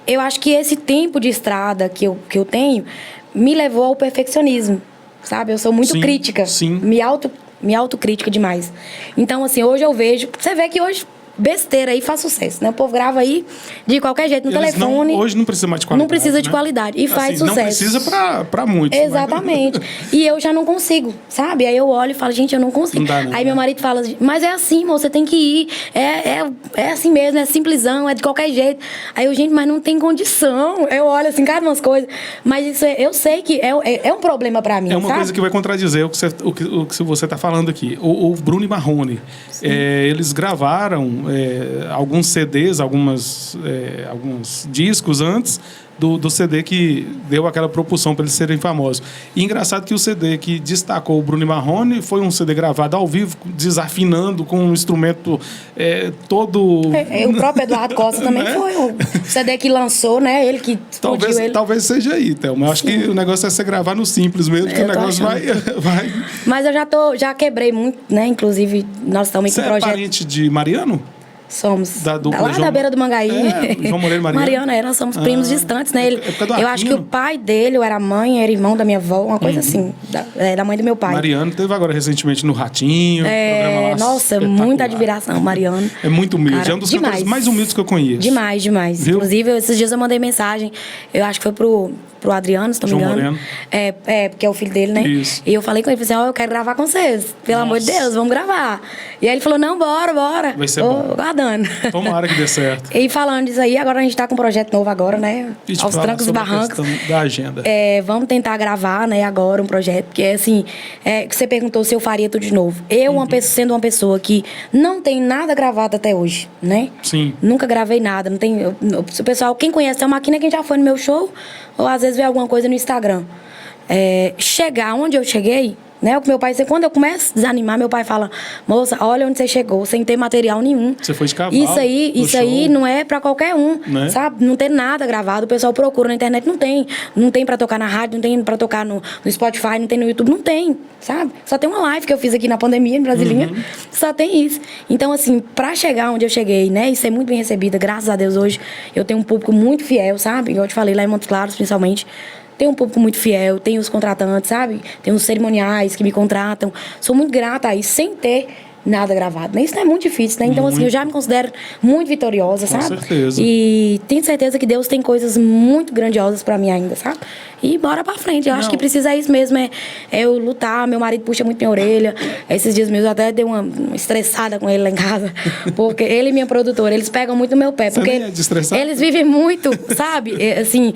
Eu acho que esse tempo de estrada que eu tenho me levou ao perfeccionismo. Sabe? Eu sou muito crítica. Sim. Me autocrítica demais. Então, assim, hoje eu vejo... Você vê que hoje, besteira aí faz sucesso, né? O povo grava aí de qualquer jeito, no telefone. Hoje não precisa mais de qualidade. Não precisa de qualidade. E faz sucesso. Não precisa pra muitos. Exatamente. E eu já não consigo, sabe? Aí eu olho e falo, gente, eu não consigo. Não dá, não. Aí meu marido fala, mas é assim, moça, você tem que ir. É assim mesmo, é simplesão, é de qualquer jeito. Aí eu, gente, mas não tem condição. Eu olho assim, cada umas coisas. Mas isso eu sei que é um problema pra mim, É uma sabe? coisa que vai contradizer o que você tá falando aqui. O Bruno e Marrone, eles gravaram alguns CDs, alguns discos antes do CD que deu aquela propulsão para eles serem famosos. E engraçado que o CD que destacou o Bruno e Marrone foi um CD gravado ao vivo, desafinando, com um instrumento todo... O próprio Eduardo Costa também foi o CD que lançou, né? Ele que explodiu ele. Talvez seja aí, Thelma. Eu acho que o negócio é você gravar no simples mesmo, que o negócio vai... Mas eu já quebrei muito, né? Inclusive, nós estamos com um projeto... Você é parente de Mariano? Somos. Da dupla lá João... da beira do Mangaí. João Moreira e Mariana. Mariana, nós somos primos distantes, né? Eu acho que o pai dele, ou era mãe, era irmão da minha avó, uma coisa assim, da mãe do meu pai. Mariano teve agora recentemente no Ratinho. Programa lá nossa, muita admiração, Mariano. É muito humilde, Cara, é um dos cantores mais humildes que eu conheço. Demais. Viu? Inclusive, esses dias eu mandei mensagem, eu acho que foi pro Adriano, se não me João engano. Moreno. Porque é o filho dele, né? Isso. E eu falei com ele, falei assim, eu quero gravar com vocês. Pelo amor de Deus, vamos gravar. E aí ele falou, não, bora. Vai ser bom. Aguardando. Tomara que dê certo. E falando disso aí, agora a gente tá com um projeto novo agora, né? Aos trancos e barrancos. Da agenda. Vamos tentar gravar, né, agora um projeto, porque assim, que você perguntou se eu faria tudo de novo. Eu, sendo uma pessoa que não tem nada gravado até hoje, né? Sim. Nunca gravei nada, não tem... O pessoal, quem conhece a Máquina, quem já foi no meu show, ou às vezes vê alguma coisa no Instagram. Chegar onde eu cheguei, né? O meu pai, quando eu começo a desanimar, meu pai fala, moça, olha onde você chegou, sem ter material nenhum. Você foi de cavalo. Isso aí não é pra qualquer um, né? sabe? Não tem nada gravado, o pessoal procura na internet, não tem pra tocar na rádio, não tem pra tocar no Spotify, não tem no YouTube, não tem, sabe? Só tem uma live que eu fiz aqui na pandemia, em Brasilinha, só tem isso. Então, assim, pra chegar onde eu cheguei, né, e ser muito bem recebida, graças a Deus, hoje, eu tenho um público muito fiel, sabe? Igual eu te falei, lá em Montes Claros, principalmente, tem um público muito fiel, tem os contratantes, sabe? Tem os cerimoniais que me contratam. Sou muito grata a isso, sem ter nada gravado. Isso não é muito difícil, né? Então, assim, eu já me considero muito vitoriosa, sabe? Com certeza. E tenho certeza que Deus tem coisas muito grandiosas pra mim ainda, sabe? E bora pra frente. Eu acho que precisa isso mesmo, é eu lutar. Meu marido puxa muito minha orelha. Esses dias mesmo eu até dei uma estressada com ele lá em casa. Porque ele e minha produtora, eles pegam muito no meu pé. Porque nem é de estressar? eles vivem muito, sabe? Assim,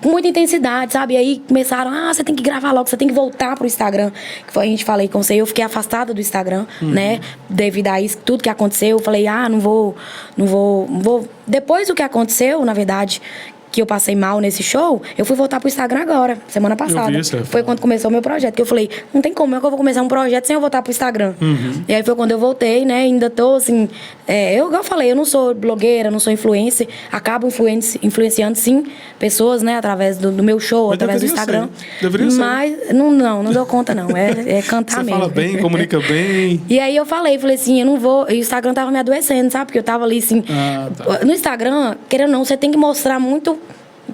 com muita intensidade, sabe? E aí começaram, você tem que gravar logo, você tem que voltar pro Instagram. Que foi, a gente falei com você, eu fiquei afastada do Instagram, né? Devido a isso, tudo que aconteceu, eu falei, não vou. Depois do que aconteceu, na verdade, que eu passei mal nesse show, eu fui voltar pro Instagram agora, semana passada. Eu vi, foi quando começou o meu projeto, que eu falei, não tem como, é que eu vou começar um projeto sem eu voltar pro Instagram. E aí foi quando eu voltei, né, ainda tô assim, igual eu falei, eu não sou blogueira, não sou influencer, acabo influenciando sim pessoas, né, através do meu show, através do Instagram. Deveria ser. Mas não dou conta não, é cantar Você mesmo. fala bem, comunica bem. E aí eu falei assim, eu não vou... E o Instagram tava me adoecendo, sabe? Porque eu tava ali assim... Tá. No Instagram, querendo ou não, você tem que mostrar muito,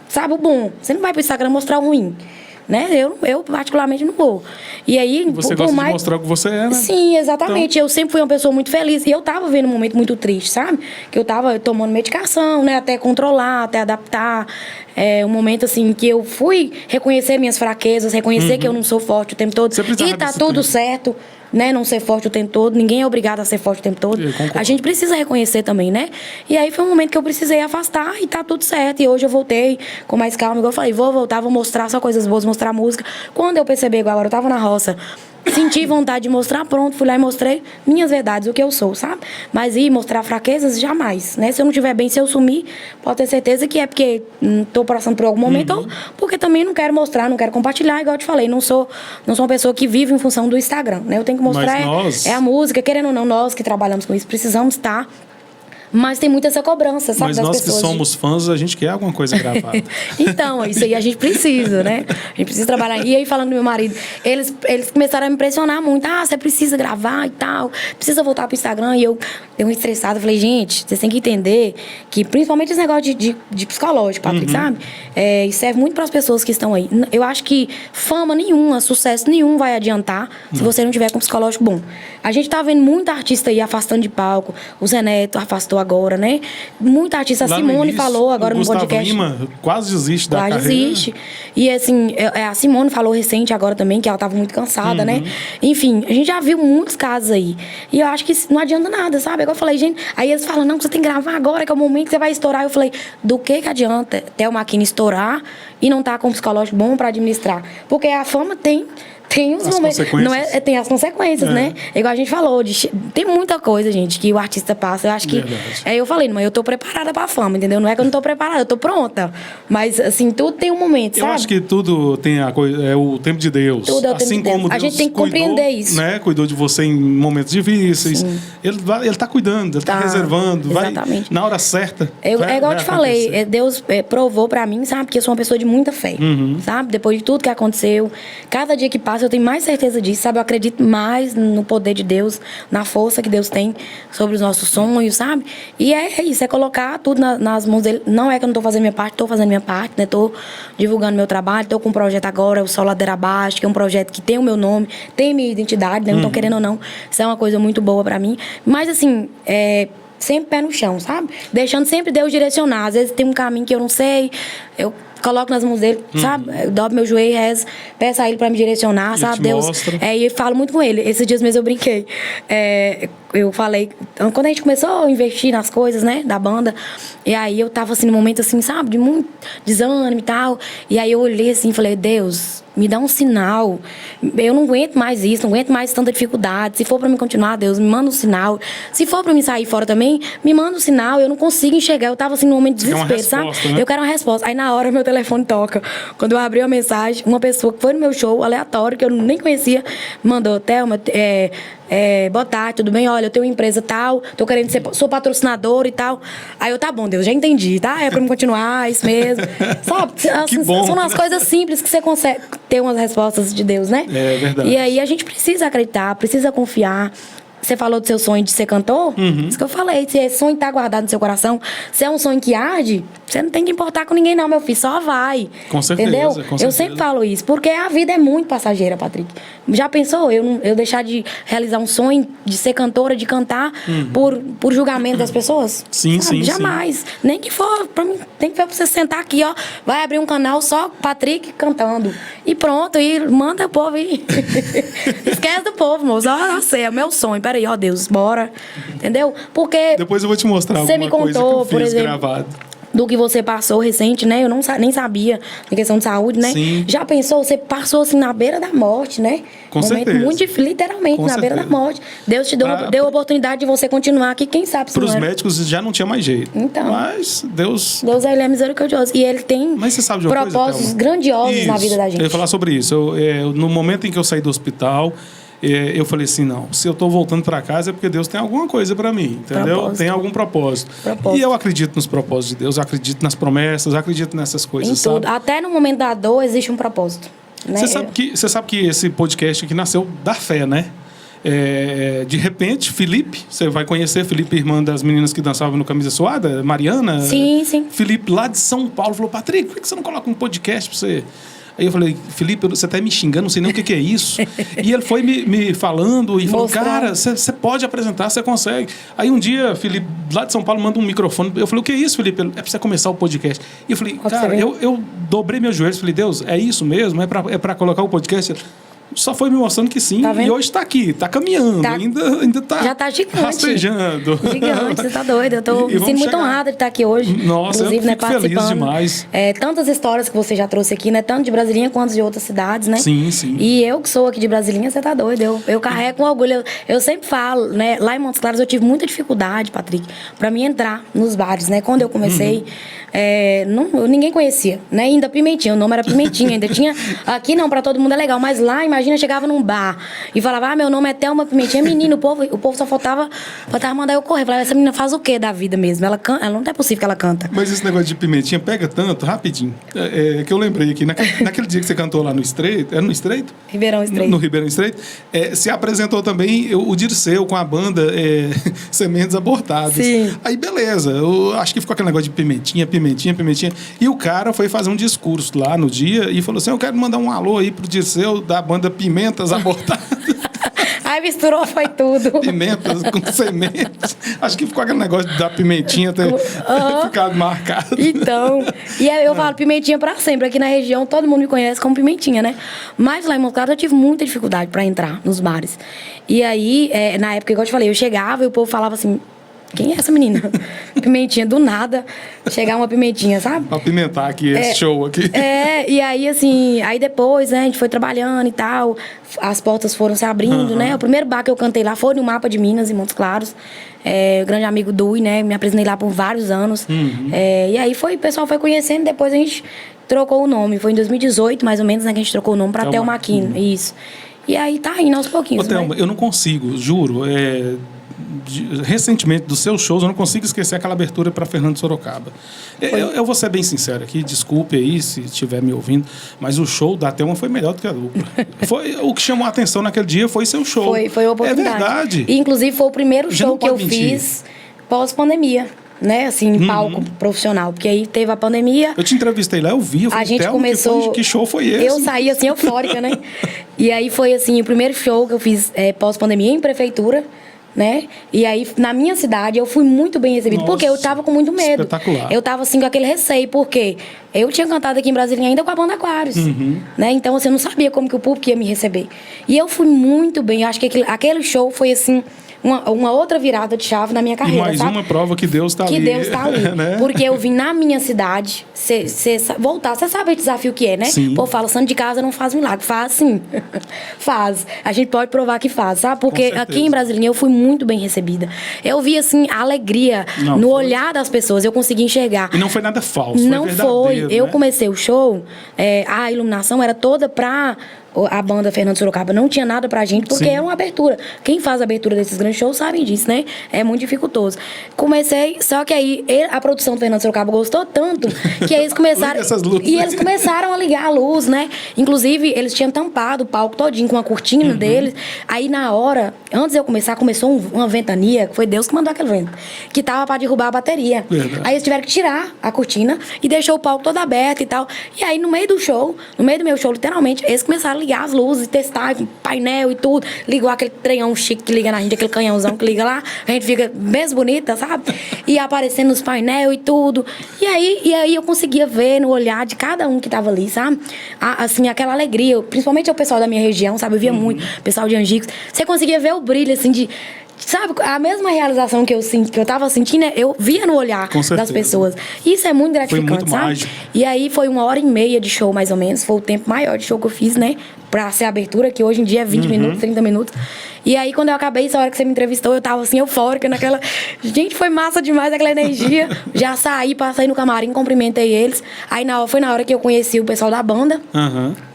sabe, o bom. Você não vai pro Instagram mostrar o ruim, né? Eu particularmente não vou. E aí... Você gosta de mostrar o que você é, né? Sim, exatamente. Então... Eu sempre fui uma pessoa muito feliz. E eu tava vendo um momento muito triste, sabe? Que eu tava tomando medicação, né? Até controlar, até adaptar. Um momento, assim, que eu fui reconhecer minhas fraquezas, reconhecer que eu não sou forte o tempo todo. E tá tudo certo, né? Não ser forte o tempo todo. Ninguém é obrigado a ser forte o tempo todo. A gente precisa reconhecer também, né? E aí foi um momento que eu precisei afastar e tá tudo certo. E hoje eu voltei com mais calma. Igual eu falei, vou voltar, vou mostrar só coisas boas, mostrar música. Quando eu percebi, igual agora eu tava na roça, senti vontade de mostrar, pronto, fui lá e mostrei minhas verdades, o que eu sou, sabe? Mas ir mostrar fraquezas, jamais, né? Se eu não estiver bem, se eu sumir, pode ter certeza que é porque tô passando por algum momento, ou porque também não quero mostrar, não quero compartilhar, igual eu te falei, não sou uma pessoa que vive em função do Instagram, né? Eu tenho que mostrar a música, querendo ou não, nós que trabalhamos com isso, precisamos estar. Mas tem muita essa cobrança, sabe, mas das nós pessoas. Que somos fãs, a gente quer alguma coisa gravada. Então, isso aí a gente precisa, né? A gente precisa trabalhar. E aí, falando do meu marido, eles começaram a me impressionar muito. Você precisa gravar e tal, precisa voltar pro Instagram. E eu dei uma estressada, falei, gente, vocês têm que entender que, principalmente esse negócio de psicológico, Patrick, sabe? E serve muito para as pessoas que estão aí. Eu acho que fama nenhuma, sucesso nenhum vai adiantar se você não tiver com um psicológico bom. A gente tá vendo muita artista aí afastando de palco. O Zé Neto afastou agora, né? Muita artista. A Simone falou agora no podcast. Lima quase desiste da carreira. Quase desiste. E assim, a Simone falou recente agora também que ela estava muito cansada, né? Enfim, a gente já viu muitos casos aí. E eu acho que não adianta nada, sabe? Agora eu falei, gente... Aí eles falam, não, você tem que gravar agora, que é o momento que você vai estourar. Eu falei, do que adianta ter uma máquina estourar e não estar com um psicológico bom para administrar? Porque a fama tem os momentos. Não tem as consequências, né? Igual a gente falou, tem muita coisa, gente, que o artista passa. Eu acho que. Eu falei, mas eu tô preparada pra fama, entendeu? Não é que eu não tô preparada, eu tô pronta. Mas, assim, tudo tem um momento, sabe? Eu acho que tudo tem o tempo de Deus. Tudo é o tempo de Deus. A gente tem que compreender isso. Né? Cuidou de você em momentos difíceis. Sim. Ele tá cuidando, ele tá reservando. Exatamente. Vai na hora certa. É igual eu te falei, Deus provou pra mim, sabe? Que eu sou uma pessoa de muita fé, sabe? Depois de tudo que aconteceu, cada dia que passa, faço, eu tenho mais certeza disso, sabe? Eu acredito mais no poder de Deus, na força que Deus tem sobre os nossos sonhos, sabe? E é isso, é colocar tudo nas mãos dele. Não é que eu não tô fazendo minha parte, tô fazendo minha parte, né? Tô divulgando meu trabalho, tô com um projeto agora, o Sol Ladeira Abaixo, que é um projeto que tem o meu nome, tem minha identidade, né? Não tô querendo ou não. Isso é uma coisa muito boa pra mim. Mas, assim, sempre pé no chão, sabe? Deixando sempre Deus direcionar. Às vezes tem um caminho que eu não sei, eu coloco nas mãos dele, sabe? Eu dobro meu joelho, rezo, peço a ele pra me direcionar, Ele sabe? te Deus. mostra. E eu falo muito com ele. Esses dias mesmo eu brinquei. Eu falei, quando a gente começou a investir nas coisas, né, da banda, e aí eu tava assim, num momento assim, sabe, de muito desânimo e tal. E aí eu olhei assim e falei, Deus, me dá um sinal. Eu não aguento mais isso, não aguento mais tanta dificuldade. Se for pra mim continuar, Deus, me manda um sinal. Se for pra mim sair fora também, me manda um sinal. Eu não consigo enxergar. Eu tava assim num momento de desespero, sabe? Né? Eu quero uma resposta. Aí na hora meu telefone toca. Quando eu abri a mensagem, uma pessoa que foi no meu show, aleatório, que eu nem conhecia, mandou, Thelma, boa tarde, tudo bem? Olha, eu tenho uma empresa tal, tô querendo ser sou patrocinador e tal. Aí eu, tá bom, Deus, já entendi, tá? É pra me continuar, isso mesmo. Sabe? Que bom. São umas coisas simples que você consegue ter umas respostas de Deus, né? É verdade. E aí a gente precisa acreditar, precisa confiar. Você falou do seu sonho de ser cantor? Isso que eu falei. Se esse sonho tá guardado no seu coração, se é um sonho que arde, você não tem que importar com ninguém, não, meu filho. Só vai. Com certeza. Entendeu? Com certeza. Eu sempre falo isso, porque a vida é muito passageira, Patrick. Já pensou eu deixar de realizar um sonho de ser cantora, de cantar, por julgamento das pessoas? Sim, sabe? sim. Jamais. Sim. Nem que for pra mim, tem que for pra você sentar aqui, ó. Vai abrir um canal só Patrick cantando. E pronto, e manda o povo ir. Esquece do povo, moço. Nossa, é o meu sonho. Peraí, ó Deus, bora. Entendeu? Porque depois eu vou te mostrar você alguma me contou, coisa que eu por fiz exemplo, gravado. Do que você passou recente, né? Eu nem sabia, em questão de saúde, né? Sim. Já pensou, você passou assim na beira da morte, né? Com momento certeza. muito difícil, literalmente, Com na beira da certeza. morte. Deus te deu a oportunidade de você continuar aqui, quem sabe se Para os não era. médicos já não tinha mais jeito. Então. Mas Deus... Deus, ele é misericordioso. E ele tem Mas você sabe de uma coisa, propósitos Thelma? grandiosos na Isso. vida da gente. Eu ia falar sobre isso. No momento em que eu saí do hospital, eu falei assim, não, se eu estou voltando para casa é porque Deus tem alguma coisa para mim, entendeu? Propósito. Tem algum propósito. E eu acredito nos propósitos de Deus, eu acredito nas promessas, eu acredito nessas coisas, Em sabe? tudo. Até no momento da dor existe um propósito. Né? Você sabe que esse podcast aqui nasceu da fé, né? De repente, Felipe, você vai conhecer Felipe, irmã das meninas que dançavam no Camisa Suada, Mariana. Sim, sim. Felipe, lá de São Paulo, falou, Patrick, por que você não coloca um podcast pra você? Aí eu falei, Felipe, você tá me xingando, não sei nem o que é isso. E ele foi me falando e falou, cara, você pode apresentar, você consegue. Aí um dia, Felipe, lá de São Paulo, manda um microfone. Eu falei, o que é isso, Felipe? É pra você começar o podcast. E eu falei, cara, eu dobrei meus joelhos. Falei, Deus, é isso mesmo? É pra colocar o podcast? Só foi me mostrando que sim, tá e hoje está aqui, está caminhando, ainda está já tá gigante. rastejando. Gigante, você tá doido. Eu tô me sinto muito honrada de estar aqui hoje. Nossa, inclusive, eu fico feliz demais. Tantas histórias que você já trouxe aqui, né? Tanto de Brasilinha quanto de outras cidades, né? Sim, sim. E eu que sou aqui de Brasilinha, você tá doido. Eu carrego com orgulho. Eu sempre falo, né? Lá em Montes Claros eu tive muita dificuldade, Patrick, para mim entrar nos bares, né? Quando eu comecei, ninguém conhecia, né? Ainda Pimentinha, o nome era Pimentinha, ainda tinha... Aqui não, para todo mundo é legal, mas lá, imagina, chegava num bar e falava, meu nome é Thelma Pimentinha, menino, o povo só faltava mandar eu correr. Falava, essa menina faz o quê da vida mesmo? Ela não é possível que ela canta. Mas esse negócio de Pimentinha pega tanto, rapidinho, que eu lembrei aqui, naquele dia que você cantou lá no Estreito, era no Estreito? Ribeirão Estreito. No Ribeirão Estreito, se apresentou também o Dirceu com a banda Sementes Abortadas. Sim. Aí beleza, eu acho que ficou aquele negócio de pimentinha. E o cara foi fazer um discurso lá no dia e falou assim, eu quero mandar um alô aí pro Dirceu da banda Pimentas Abortadas. Aí misturou, foi tudo. Pimentas com sementes. Acho que ficou aquele negócio da pimentinha ter ficado marcado. Então, e aí eu falo Pimentinha pra sempre. Aqui na região todo mundo me conhece como Pimentinha, né? Mas lá em Montes Claros eu tive muita dificuldade pra entrar nos bares. E aí, na época, igual eu te falei, eu chegava e o povo falava assim, quem é essa menina? Pimentinha, do nada, chegar uma pimentinha, sabe? Pra apimentar aqui esse show aqui. E aí assim, aí depois, né, a gente foi trabalhando e tal, as portas foram se abrindo, né? O primeiro bar que eu cantei lá foi no Mapa de Minas, em Montes Claros. O grande amigo Dui, né? Me apresentei lá por vários anos. E aí o pessoal foi conhecendo, depois a gente trocou o nome. Foi em 2018, mais ou menos, né, que a gente trocou o nome pra Thelma Aquino. Isso. E aí tá indo aos pouquinhos. Ô, Thelma, eu não consigo, juro. recentemente dos seus shows, eu não consigo esquecer aquela abertura para Fernando Sorocaba. Eu vou ser bem sincero aqui, desculpe aí se estiver me ouvindo, mas o show da Thelma foi melhor do que a dupla. O que chamou a atenção naquele dia foi seu show. Foi a oportunidade. É verdade. E, inclusive, foi o primeiro Já show não que eu pode mentir. fiz pós-pandemia. Né, assim, em palco profissional, porque aí teve a pandemia. Eu te entrevistei lá, eu vi. Eu falei, A gente Thelma, começou. que show foi esse? Eu saí assim, eufórica, né? E aí foi assim, o primeiro show que eu fiz pós-pandemia em prefeitura, né? E aí, na minha cidade, eu fui muito bem recebida, porque eu tava com muito medo. Espetacular. Eu tava assim com aquele receio, porque eu tinha cantado aqui em Brasília ainda com a banda Aquários, né? Então, assim, eu não sabia como que o público ia me receber. E eu fui muito bem. Eu acho que aquele show foi assim. Uma outra virada de chave na minha carreira. E mais sabe? uma prova que Deus está ali. Que Deus está ali. Né? Porque eu vim na minha cidade, voltar. Você sabe o desafio que é, né? Sim. Pô, fala, santo de casa não faz milagre. Faz sim. Faz. A gente pode provar que faz, sabe? Porque aqui em Brasília eu fui muito bem recebida. Eu vi, assim, a alegria no olhar das pessoas. Eu consegui enxergar. E não foi nada falso. Não foi. Eu né? comecei o show, a iluminação era toda pra a banda Fernando Sorocaba, não tinha nada pra gente, porque Sim. era uma abertura. Quem faz a abertura desses grandes shows sabem disso, né? É muito dificultoso. Comecei, só que aí a produção do Fernando Sorocaba gostou tanto que aí eles começaram. Essas luzes. E eles começaram a ligar a luz, né? Inclusive, eles tinham tampado o palco todinho com a cortina deles. Aí na hora, antes de eu começar, começou uma ventania, que foi Deus que mandou aquele vento, que tava pra derrubar a bateria. Verdade. Aí eles tiveram que tirar a cortina e deixou o palco todo aberto e tal. E aí, no meio do show, no meio do meu show, literalmente, eles começaram a ligar as luzes, testar painel e tudo. Ligou aquele treinão chique que liga na gente, aquele canhãozão que liga lá. A gente fica bem bonita, sabe? E aparecendo nos painel e tudo. E aí eu conseguia ver no olhar de cada um que tava ali, sabe? Assim, aquela alegria. Principalmente o pessoal da minha região, sabe? Eu via muito, o pessoal de Angicos. Você conseguia ver o brilho, assim, de... Sabe, a mesma realização que eu tava sentindo, eu via no olhar das pessoas. Isso é muito gratificante, muito sabe? mágico. E aí foi 1h30 de show, mais ou menos. Foi o tempo maior de show que eu fiz, né? Pra ser a abertura, que hoje em dia é 20 minutos, 30 minutos. E aí, quando eu acabei, essa hora que você me entrevistou, eu tava assim, eufórica, naquela... Gente, foi massa demais aquela energia. Já saí, passei no camarim, cumprimentei eles. Aí foi na hora que eu conheci o pessoal da banda.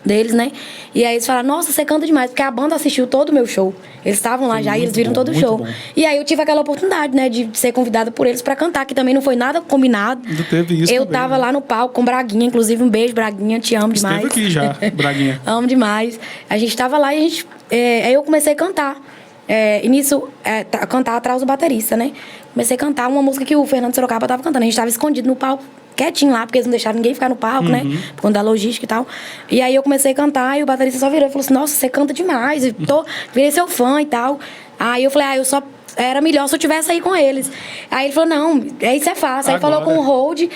Deles, né? E aí eles falaram, nossa, você canta demais, porque a banda assistiu todo o meu show. Eles estavam lá já e eles viram todo o show. E aí eu tive aquela oportunidade, né, de ser convidada por eles pra cantar, que também não foi nada combinado. Teve isso eu também, tava né? lá no palco com Braguinha, inclusive um beijo, Braguinha, te amo demais. Esteve aqui já, Braguinha. Amo demais. A gente tava lá e aí eu comecei a cantar. E nisso, cantar atrás do baterista, né? Comecei a cantar uma música que o Fernando Sorocaba tava cantando. A gente tava escondido no palco, quietinho lá, porque eles não deixaram ninguém ficar no palco, né? Por conta da logística e tal. E aí eu comecei a cantar e o baterista só virou e falou assim, nossa, você canta demais, virei seu fã e tal. Aí eu falei, era melhor se eu tivesse aí com eles. Aí ele falou, não, isso é fácil. Aí falou com o Hold,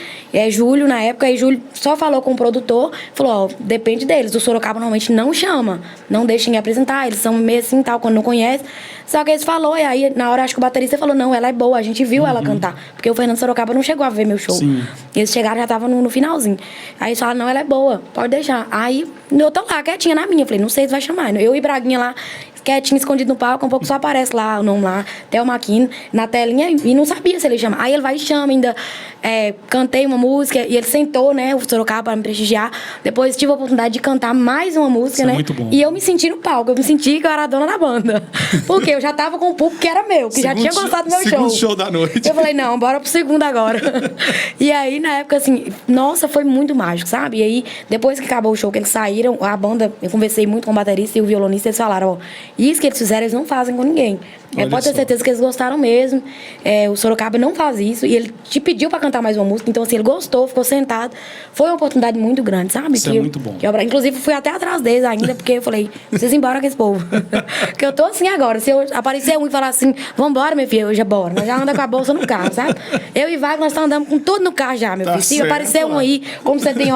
Júlio na época, aí Júlio só falou com o produtor, falou, depende deles, o Sorocaba normalmente não chama, não deixa ninguém apresentar, eles são meio assim tal, quando não conhece. Só que eles falou, e aí na hora acho que o baterista falou, não, ela é boa, a gente viu ela cantar. Porque o Fernando Sorocaba não chegou a ver meu show. Sim. Eles chegaram, já tava no finalzinho. Aí eles falaram, não, ela é boa, pode deixar. Aí eu tô lá, quietinha na minha, falei, não sei se vai chamar. Eu e Braguinha lá, quietinho, escondido no palco, um pouco só aparece lá o nome lá, Thelma Aquino, na telinha, e não sabia se ele chama. Aí ele vai e chama, ainda cantei uma música, e ele sentou, né, o Sorocaba para me prestigiar. Depois tive a oportunidade de cantar mais uma música, Isso né? é muito bom. E eu me senti no palco, eu me senti que eu era a dona da banda. Porque eu já tava com um público que era meu, que já tinha gostado do meu show. Segundo show da noite. Eu falei, não, bora pro segundo agora. E aí, na época, assim, nossa, foi muito mágico, sabe? E aí, depois que acabou o show, que eles saíram, a banda, eu conversei muito com o baterista e o violonista, eles falaram, ó, isso que eles fizeram, eles não fazem com ninguém. Pode ter certeza que eles gostaram mesmo. O Sorocaba não faz isso. E ele te pediu pra cantar mais uma música. Então, assim, ele gostou, ficou sentado. Foi uma oportunidade muito grande, sabe? Isso é muito bom. Inclusive, fui até atrás deles ainda, porque eu falei, preciso ir embora com esse povo. Porque eu tô assim agora. Se eu aparecer um e falar assim, vambora, meu filho, eu já bora. Nós já andamos com a bolsa no carro, sabe? Eu e Wagner, nós estamos andando com tudo no carro já, meu filho. Se aparecer um aí, como você tem,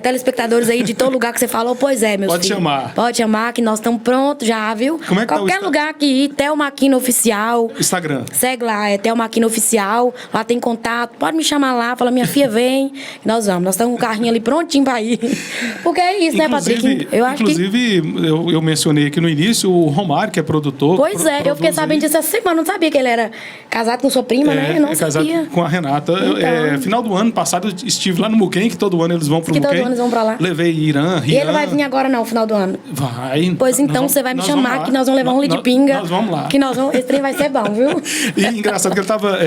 telespectadores aí de todo lugar que você falou, pois é, meu filho. Pode chamar. Pode chamar, que nós estamos prontos já, viu? Como é que Qualquer tá lugar aqui, Thelma Aquino Oficial. Instagram. Segue lá, Thelma Aquino Oficial. Lá tem contato. Pode me chamar lá, fala, minha filha, vem. Nós vamos. Nós estamos com o carrinho ali prontinho pra ir. Porque é isso, né, Patrick? Eu acho inclusive, eu mencionei aqui no início o Romário, que é produtor. Pois eu fiquei sabendo disso essa semana. Não sabia que ele era casado com sua prima, né? Eu não casado sabia. com a Renata. Então. Final do ano passado, eu estive lá no Muquem, que todo ano eles vão pro Muquem. Que todo ano eles vão pra lá. Levei Irã, Rian. E ele vai vir agora, não, no final do ano? Vai. Pois então, você vai me chamar. chamar que nós vamos levar um leite de pinga. Nós vamos lá. Que esse trem vai ser bom, viu? E engraçado que ele tava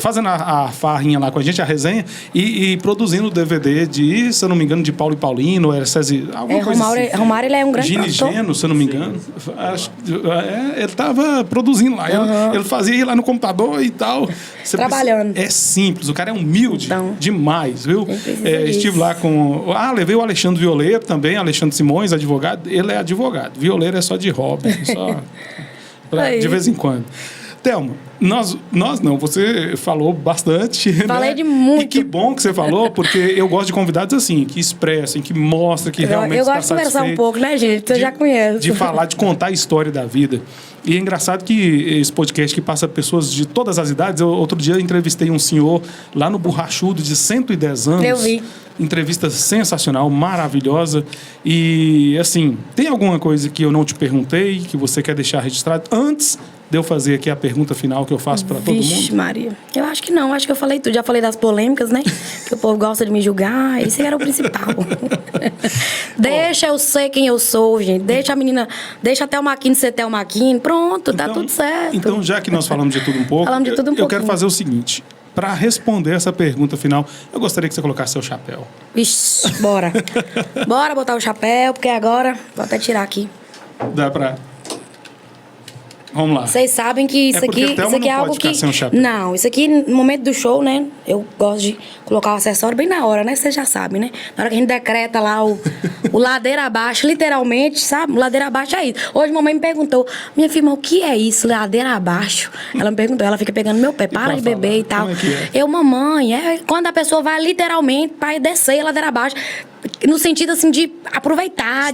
fazendo a farrinha lá com a gente, a resenha, e produzindo o DVD de, se eu não me engano, de Paulo e Paulino, era César, alguma coisa assim. Romário, ele é um grande produtor. Gino, se eu não me engano. Ele tava produzindo lá. Ele fazia lá no computador e tal. Trabalhando. É simples, o cara é humilde demais, viu? Estive lá com... levei o Alexandre Violeiro também, Alexandre Simões, advogado. Ele é advogado. Violeiro é só de hobby, só de vez em quando. Thelma, nós não, você falou bastante. Falei, né? De muito. E que bom que você falou, porque eu gosto de convidados assim, que expressem, que mostrem que realmente está satisfeito. Eu gosto de conversar um pouco, né, gente? Você já conhece. De falar, de contar a história da vida. E é engraçado que esse podcast que passa pessoas de todas as idades, outro dia eu entrevistei um senhor lá no Borrachudo de 110 anos. Eu vi. Entrevista sensacional, maravilhosa. E, assim, tem alguma coisa que eu não te perguntei, que você quer deixar registrado antes de eu fazer aqui a pergunta final que eu faço para todo mundo? Vixe, Maria. Eu acho que não. Acho que eu falei tudo. Já falei das polêmicas, né? Que o povo gosta de me julgar. Isso era o principal. Deixa eu ser quem eu sou, gente. Deixa a menina... Deixa até o Maquino ser até o Maquino. Pronto, tá tudo certo. Então, já que nós falamos de tudo um pouco, eu quero fazer o seguinte. Para responder essa pergunta final, eu gostaria que você colocasse seu chapéu. Vixe, bora. Bora botar o chapéu, porque agora... Vou até tirar aqui. Dá pra... Vamos lá. Vocês sabem que isso aqui é algo que... Não, isso aqui, no momento do show, né? Eu gosto de colocar o acessório bem na hora, né? Vocês já sabem, né? Na hora que a gente decreta lá o ladeira abaixo, literalmente, sabe? Ladeira abaixo é isso. Hoje, mamãe me perguntou, minha filha, o que é isso, ladeira abaixo? Ela me perguntou, ela fica pegando meu pé, para de beber e tal. Como é que é? Eu, mamãe, quando a pessoa vai literalmente para descer a ladeira abaixo, no sentido, assim, de aproveitar,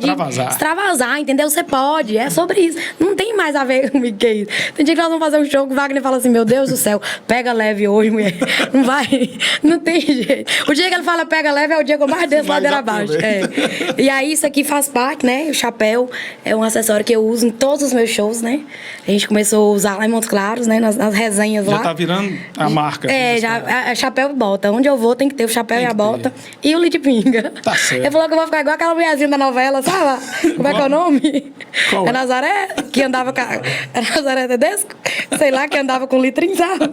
extravasar, entendeu? Você pode, é sobre isso. Não tem mais a ver comigo que isso. Tem dia que nós vamos fazer um show que o Wagner fala assim, meu Deus do céu, pega leve hoje, mulher. Não vai, não tem jeito. O dia que ele fala pega leve é o dia que eu mais desço ladeira abaixo. E aí isso aqui faz parte, né? O chapéu é um acessório que eu uso em todos os meus shows, né? A gente começou a usar lá em Montes Claros, né? Nas resenhas lá. Já tá virando a marca. Chapéu e bota. Onde eu vou tem que ter o chapéu e a bota. E o leite pinga. Tá certo. Ele falou que eu vou ficar igual aquela mulherzinha da novela, sabe? Como é que é o nome? Qual? É Nazaré, que andava com... É Nazaré Tedesco? Sei lá, que andava com litrinho, sabe?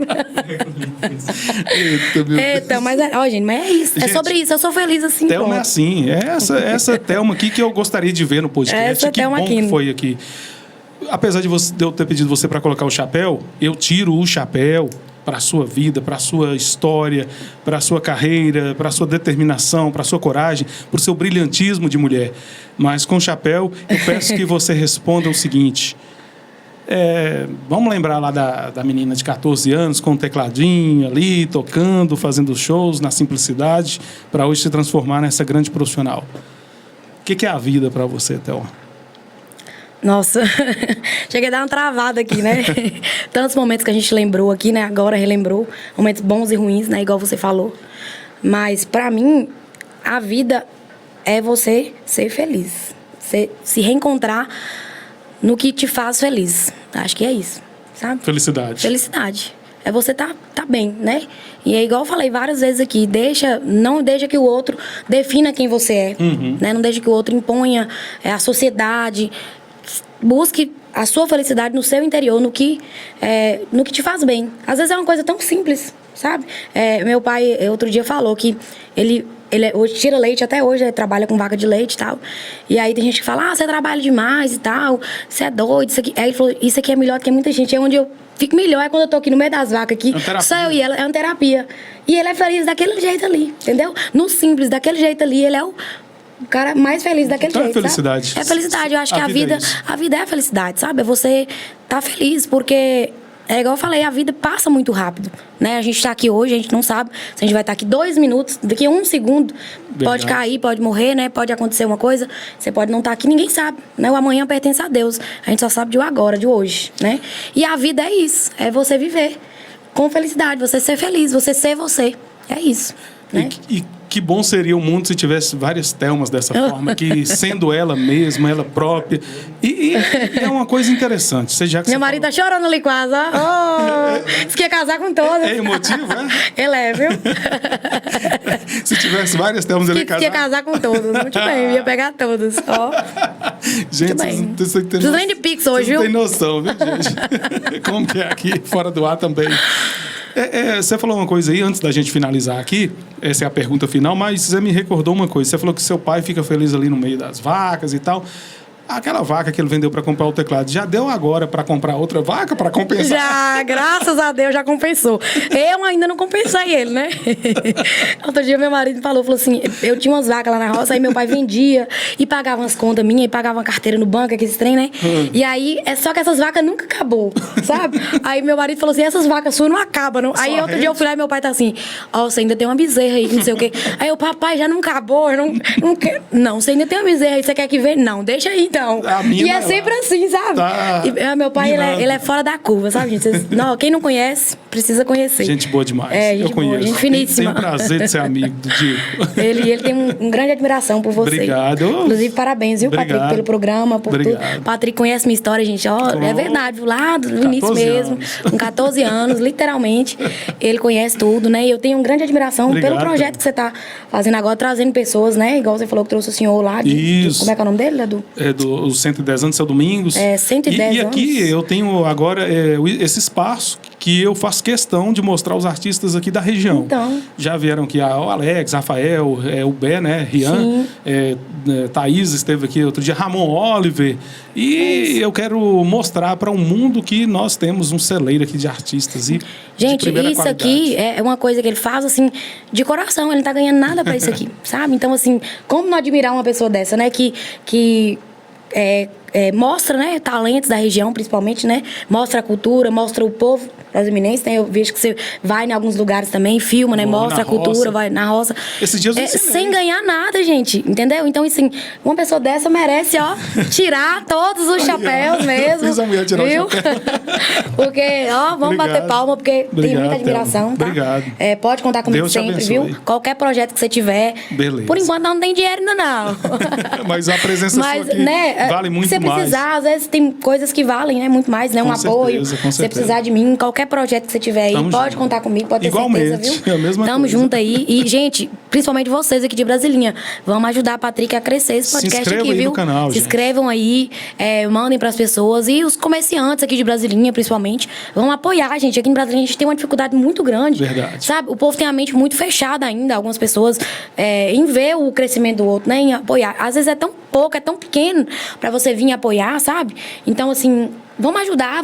Eita, mas gente, mas é isso. Gente, é sobre isso. Eu sou feliz assim. Thelma é assim. Essa Thelma aqui que eu gostaria de ver no podcast. Que bom que foi aqui. Apesar de eu ter pedido você para colocar o chapéu, eu tiro o chapéu para a sua vida, para a sua história, para a sua carreira, para a sua determinação, para a sua coragem, para o seu brilhantismo de mulher. Mas com o chapéu, eu peço que você responda o seguinte. Vamos lembrar lá da menina de 14 anos com um tecladinho ali, tocando, fazendo shows na simplicidade, para hoje se transformar nessa grande profissional. O que é a vida para você, Thelma? Nossa, cheguei a dar uma travada aqui, né? Tantos momentos que a gente lembrou aqui, né? Agora relembrou. Momentos bons e ruins, né? Igual você falou. Mas, pra mim, a vida é você ser feliz. Você se reencontrar no que te faz feliz. Acho que é isso, sabe? Felicidade. Felicidade. É você tá bem, né? E é igual eu falei várias vezes aqui, não deixa que o outro defina quem você é. Né? Não deixa que o outro imponha a sociedade. Busque a sua felicidade no seu interior, no que te faz bem. Às vezes é uma coisa tão simples, sabe? Meu pai, outro dia, falou que ele hoje tira leite, até hoje ele trabalha com vaca de leite e tal. E aí tem gente que fala, você trabalha demais e tal, você é doido, isso aqui. Aí ele falou, isso aqui é melhor do que muita gente. É onde eu fico melhor, é quando eu tô aqui no meio das vacas aqui. Só eu e ela, é uma terapia. E ele é feliz daquele jeito ali, entendeu? No simples, daquele jeito ali, ele é o cara mais feliz daquele jeito, é felicidade. Sabe? É felicidade. Eu acho que a vida é felicidade, sabe? É você tá feliz, porque é igual eu falei, a vida passa muito rápido, né? A gente tá aqui hoje, a gente não sabe se a gente vai estar aqui 2 minutos, daqui a 1 segundo, pode cair, pode morrer, né? Pode acontecer uma coisa, você pode não estar aqui, ninguém sabe, né? O amanhã pertence a Deus, a gente só sabe de o agora, de hoje, né? E a vida é isso, é você viver com felicidade, você ser feliz, você ser você, é isso, né? E que bom seria o mundo se tivesse várias Thelmas dessa forma, que sendo ela mesma, ela própria. E é uma coisa interessante. Meu marido tá chorando ali quase, ó. Você quer casar com todas. É emotivo, é? Ele é, viu? Se tivesse várias Thelmas, ele ia casar. Quer casar com todas. Muito bem, eu ia pegar todas. Ó. Gente, vocês nem de Pix hoje, viu? Não tem noção, viu, gente? Como que é aqui, fora do ar também. Você falou uma coisa aí, antes da gente finalizar aqui, essa é a pergunta final, mas você me recordou uma coisa. Você falou que seu pai fica feliz ali no meio das vacas e tal. Aquela vaca que ele vendeu para comprar o teclado, já deu agora para comprar outra vaca para compensar? Já, graças a Deus, já compensou. Eu ainda não compensei ele, né? Outro dia meu marido falou assim, eu tinha umas vacas lá na roça, aí meu pai vendia e pagava umas contas minhas, e pagava uma carteira no banco, aquele trem, né? E aí, só que essas vacas nunca acabou, sabe? Aí meu marido falou assim, essas vacas suas não acabam, não. Aí outro dia eu fui lá e meu pai tá assim, você ainda tem uma bezerra aí, não sei o quê. Aí eu, papai, já não acabou, eu não quero. Não, você ainda tem uma bezerra aí, você quer que venha? Não, deixa aí então. E é sempre assim, sabe? Tá meu pai, ele é fora da curva, sabe, gente? Quem não conhece, precisa conhecer. Gente boa demais. Gente eu conheço. Boa, gente finíssima. Tenho o prazer de ser amigo do Diego. Ele tem uma grande admiração por você. Obrigado. Inclusive, parabéns, viu, Obrigado. Patrick, pelo programa, por tudo. Patrick conhece minha história, gente. É verdade, viu? Lá do início mesmo. Com 14 anos, literalmente. Ele conhece tudo, né? E eu tenho uma grande admiração pelo projeto que você tá fazendo agora, trazendo pessoas, né? Igual você falou que trouxe o senhor lá. Como é que é o nome dele, Edu? É do 110 anos, seu Domingos. 110 anos. E aqui eu tenho agora esse espaço que eu faço questão de mostrar os artistas aqui da região. Então. Já vieram aqui o Alex, Rafael, o Bé, né? Rian, Thaís esteve aqui outro dia, Ramon Oliver. E eu quero mostrar para o mundo que nós temos um celeiro aqui de artistas. Gente, isso aqui é uma coisa que ele faz, assim, de coração. Ele não tá ganhando nada para isso aqui, sabe? Então, assim, como não admirar uma pessoa dessa, né? Que mostra, né, talentos da região, principalmente, né? Mostra a cultura, mostra o povo brasileiro, né? Eu vejo que você vai em alguns lugares também, filma, né? Mostra a cultura, vai na roça. Esses dias eu sem ganhar nada, gente, entendeu? Então, assim, uma pessoa dessa merece, tirar todos os chapéus mesmo. Fiz a mulher tirar viu? o chapéu. Porque, vamos bater palma, porque tem muita admiração, tá? Obrigado. Pode contar comigo Deus sempre, abençoe. viu? Qualquer projeto que você tiver. Beleza. Por enquanto não tem dinheiro ainda, não. Mas a presença sua aqui, né, vale muito mais. Se você precisar, às vezes tem coisas que valem, né? Muito mais, né? Um apoio. Se você precisar de mim, qualquer projeto que você tiver aí, pode contar comigo, pode ter certeza, viu? É a mesma Tamo coisa. junto aí. E, gente, principalmente vocês aqui de Brasilinha, vamos ajudar a Patrick a crescer esse podcast aqui, viu? No canal, se gente. inscrevam aí, mandem pras pessoas. E os comerciantes aqui de Brasilinha, principalmente, vão apoiar, gente. Aqui em Brasilinha a gente tem uma dificuldade muito grande. Verdade. Sabe? O povo tem a mente muito fechada ainda, algumas pessoas, em ver o crescimento do outro, né? Em apoiar. Às vezes é tão pouco, é tão pequeno pra você vir apoiar, sabe? Então, assim, vamos ajudar,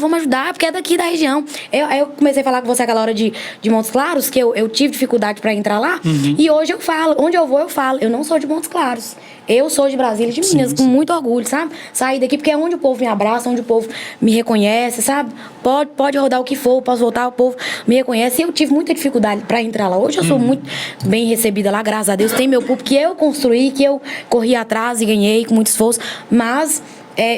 porque é daqui da região. Eu comecei a falar com você aquela hora de Montes Claros, que eu tive dificuldade pra entrar lá. E hoje eu falo, onde eu vou, eu falo. Eu não sou de Montes Claros. Eu sou de Brasília, de Minas, com muito orgulho, sabe? Sair daqui, porque é onde o povo me abraça, onde o povo me reconhece, sabe? Pode rodar o que for, posso voltar, o povo me reconhece. E eu tive muita dificuldade pra entrar lá. Hoje eu sou muito bem recebida lá, graças a Deus. Tem meu público que eu construí, que eu corri atrás e ganhei com muito esforço. Mas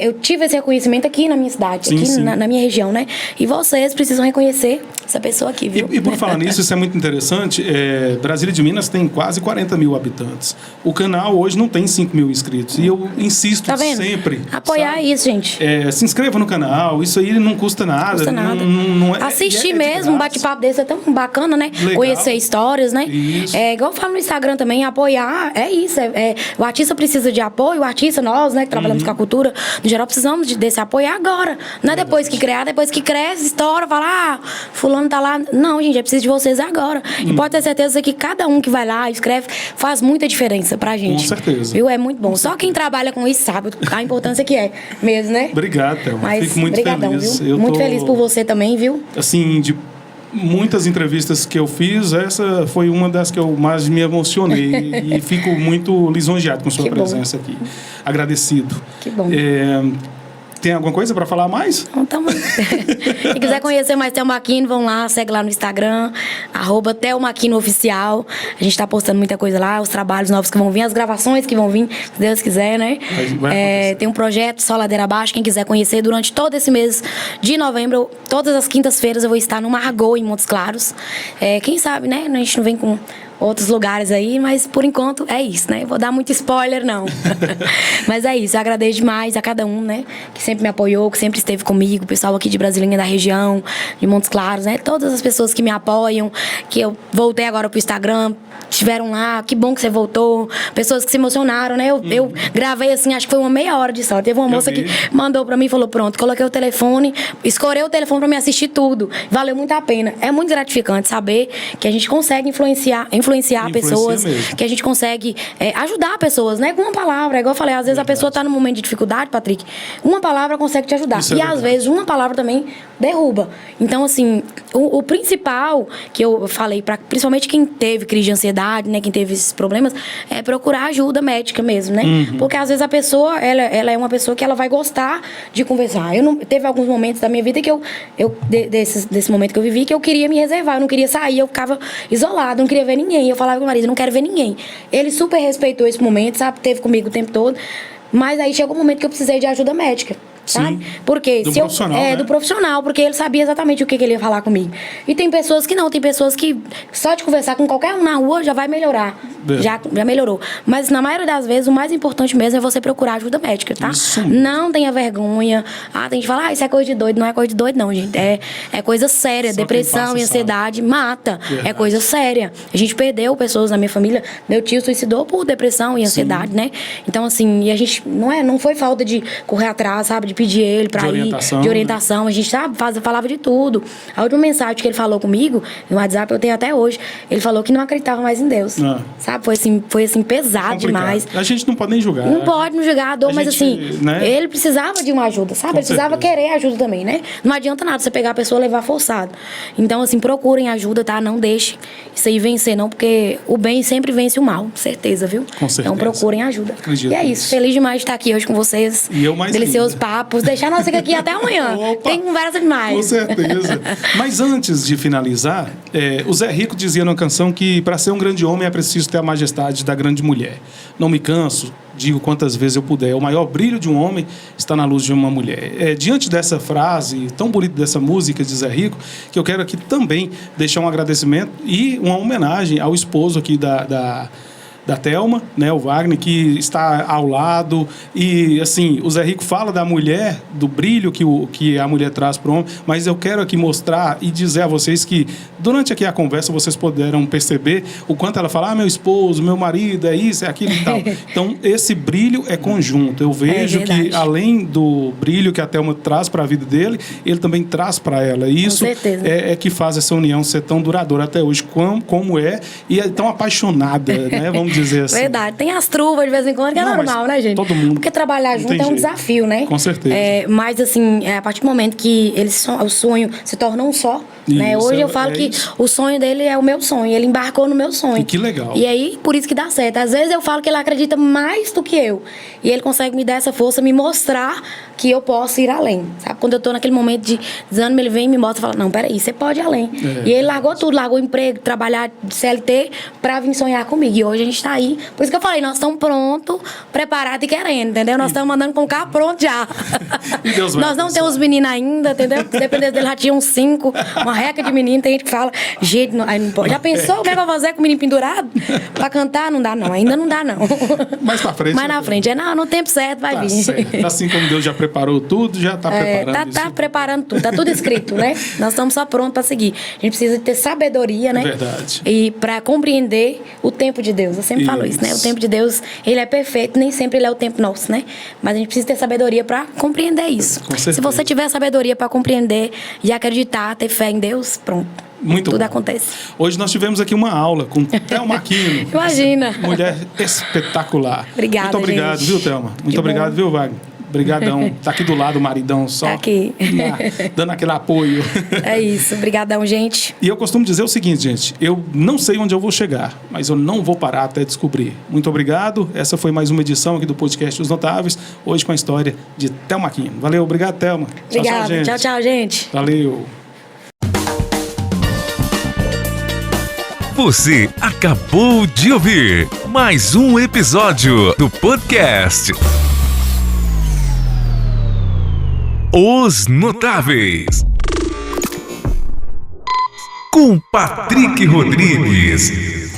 eu tive esse reconhecimento aqui na minha cidade, na minha região, né? E vocês precisam reconhecer essa pessoa aqui, viu? E por falar nisso, isso é muito interessante. Brasília de Minas tem quase 40 mil habitantes. O canal hoje não tem 5 mil inscritos. E eu insisto sempre. Apoiar, sabe? Isso, gente. Se inscreva no canal. Isso aí não custa nada. Custa nada. Não assistir mesmo, um bate-papo desse é tão bacana, né? Legal. Conhecer histórias, né? Isso. Igual eu falo no Instagram também, apoiar. É isso. O artista precisa de apoio. O artista, nós, né, que trabalhamos com a cultura, no geral, precisamos desse apoio agora. Não é depois que criar, depois que cresce, estoura, fala, fulano tá lá. Não, gente, é preciso de vocês agora. E pode ter certeza que cada um que vai lá, escreve, faz muita diferença pra gente. Com certeza. Viu? É muito bom. Só quem trabalha com isso sabe a importância que é mesmo, né? Obrigado, Thelma. Fico muito feliz. Viu? Muito feliz por você também, viu? Assim, de muitas entrevistas que eu fiz, essa foi uma das que eu mais me emocionei e fico muito lisonjeado com sua presença aqui. Agradecido. Que bom. Tem alguma coisa para falar mais? Então, quem quiser conhecer mais Thelma Aquino, vão lá, segue lá no Instagram, @ThelmaAquinoOficial. A gente tá postando muita coisa lá, os trabalhos novos que vão vir, as gravações que vão vir, se Deus quiser, né? Tem um projeto, Só Ladeira Abaixo, quem quiser conhecer, durante todo esse mês de novembro, todas as quintas-feiras eu vou estar no Margot, em Montes Claros. Quem sabe, né? A gente não vem com outros lugares aí, mas por enquanto é isso, né? Vou dar muito spoiler, não. Mas é isso, eu agradeço demais a cada um, né? Que sempre me apoiou, que sempre esteve comigo, o pessoal aqui de Brasilinha, da região, de Montes Claros, né? Todas as pessoas que me apoiam, que eu voltei agora pro Instagram, estiveram lá, que bom que você voltou, pessoas que se emocionaram, né? Eu gravei assim, acho que foi uma meia hora de história. Teve uma moça que mandou pra mim e falou, pronto, coloquei o telefone, escorei o telefone pra me assistir tudo. Valeu muito a pena. É muito gratificante saber que a gente consegue influenciar pessoas, mesmo. que a gente consegue ajudar pessoas, né? Com uma palavra, igual eu falei, às vezes a pessoa tá num momento de dificuldade, Patrick, uma palavra consegue te ajudar. Isso e às vezes uma palavra também derruba. Então, assim, o principal que eu falei, principalmente quem teve crise de ansiedade, né? Quem teve esses problemas, é procurar ajuda médica mesmo, né? Porque às vezes a pessoa, ela é uma pessoa que ela vai gostar de conversar. Teve alguns momentos da minha vida que desse momento que eu vivi, que eu queria me reservar, eu não queria sair, eu ficava isolada, não queria ver ninguém. Eu falava com o marido, não quero ver ninguém. Ele super respeitou esse momento, sabe? Teve comigo o tempo todo. Mas aí chegou um momento que eu precisei de ajuda médica. Sabe? Porque do profissional, né? do profissional, porque ele sabia exatamente o que ele ia falar comigo. E tem pessoas que não, tem pessoas que só de conversar com qualquer um na rua já vai melhorar. Já melhorou. Mas na maioria das vezes o mais importante mesmo é você procurar ajuda médica, tá? Isso. Não tenha vergonha. Tem gente que fala, isso é coisa de doido. Não é coisa de doido, não, gente. É coisa séria. Só depressão e ansiedade mata. É coisa séria. A gente perdeu pessoas na minha família. Meu tio suicidou por depressão e ansiedade, né? Então, assim, e a gente não foi falta de correr atrás, sabe? De pedir ele pra ir, de orientação. A gente, sabe, falava de tudo. A última mensagem que ele falou comigo, no WhatsApp, eu tenho até hoje, ele falou que não acreditava mais em Deus. Sabe? Foi assim, pesado demais. A gente não pode nem julgar. Não pode não julgar a dor, mas assim, né? ele precisava de uma ajuda, sabe? Ele precisava querer ajuda também, né? Não adianta nada você pegar a pessoa e levar forçado. Então, assim, procurem ajuda, tá? Não deixe isso aí vencer, não, porque o bem sempre vence o mal, certeza, viu? Com certeza. Então, procurem ajuda. Acredito e é isso. Feliz demais de estar aqui hoje com vocês. E eu mais deliciosos papos. Deixar nós aqui até amanhã. Opa, tem conversa demais. Com certeza. Mas antes de finalizar, o Zé Rico dizia numa canção que para ser um grande homem é preciso ter a majestade da grande mulher. Não me canso, digo quantas vezes eu puder. O maior brilho de um homem está na luz de uma mulher. Diante dessa frase tão bonita dessa música de Zé Rico, que eu quero aqui também deixar um agradecimento e uma homenagem ao esposo aqui da Thelma, né, o Wagner, que está ao lado. E, assim, o Zé Rico fala da mulher, do brilho que a mulher traz para o homem, mas eu quero aqui mostrar e dizer a vocês que, durante aqui a conversa, vocês puderam perceber o quanto ela fala, meu esposo, meu marido, é isso, é aquilo e tal. Então, esse brilho é conjunto. Eu vejo que, além do brilho que a Thelma traz para a vida dele, ele também traz para ela. E isso é que faz essa união ser tão duradoura até hoje, como é, e é tão apaixonada, né, vamos dizer assim. Verdade. Tem as truvas de vez em quando, que é normal, né, gente? Todo mundo. Porque trabalhar junto é um desafio, né? Com certeza. Mas, assim, a partir do momento que o sonho se torna um só, né? Hoje eu falo que o sonho dele é o meu sonho. Ele embarcou no meu sonho. E que legal. E aí, por isso que dá certo. Às vezes eu falo que ele acredita mais do que eu. E ele consegue me dar essa força, me mostrar que eu posso ir além. Sabe? Quando eu tô naquele momento de desânimo, ele vem e me mostra e fala, não, peraí, você pode ir além. E ele largou tudo, largou o emprego, trabalhar de CLT pra vir sonhar comigo. E hoje a gente tá aí. Por isso que eu falei, nós estamos prontos, preparados e querendo, entendeu? Nós estamos mandando com o carro pronto já. E Deus vai nós não temos meninos ainda, entendeu? Se dependesse dele, já tinha uns 5, uma reca de menino. Tem gente que fala, gente, não pode. Já pensou como é que eu vou fazer com o menino pendurado? Pra cantar? Não dá, não. Ainda não dá, não. Mais pra frente. Mais na frente. No tempo certo vai vir. Certo. Assim como Deus já preparou tudo, já tá preparando tá preparando tudo. Tá tudo escrito, né? Nós estamos só prontos pra seguir. A gente precisa ter sabedoria, né? Verdade. E pra compreender o tempo de Deus. Eu sempre falo isso, né? O tempo de Deus, ele é perfeito. Nem sempre ele é o tempo nosso, né? Mas a gente precisa ter sabedoria pra compreender isso. Com certeza. Se você tiver sabedoria pra compreender e acreditar, ter fé em Deus, pronto. Muito Tudo bom. acontece. Hoje nós tivemos aqui uma aula com Thelma Aquino. Imagina. Mulher espetacular. Obrigada, muito obrigado, gente. viu, Thelma? Muito obrigado, viu, Wagner? Obrigadão. Tá aqui do lado o maridão só. Tá aqui. Dando aquele apoio. É isso. Obrigadão, gente. E eu costumo dizer o seguinte, gente. Eu não sei onde eu vou chegar, mas eu não vou parar até descobrir. Muito obrigado. Essa foi mais uma edição aqui do podcast Os Notáveis. Hoje com a história de Thelma Aquino. Valeu, obrigado, Thelma. Obrigada. Tchau, gente. Tchau, tchau, gente. Valeu. Você acabou de ouvir mais um episódio do podcast Os Notáveis, com Patrick Rodrigues.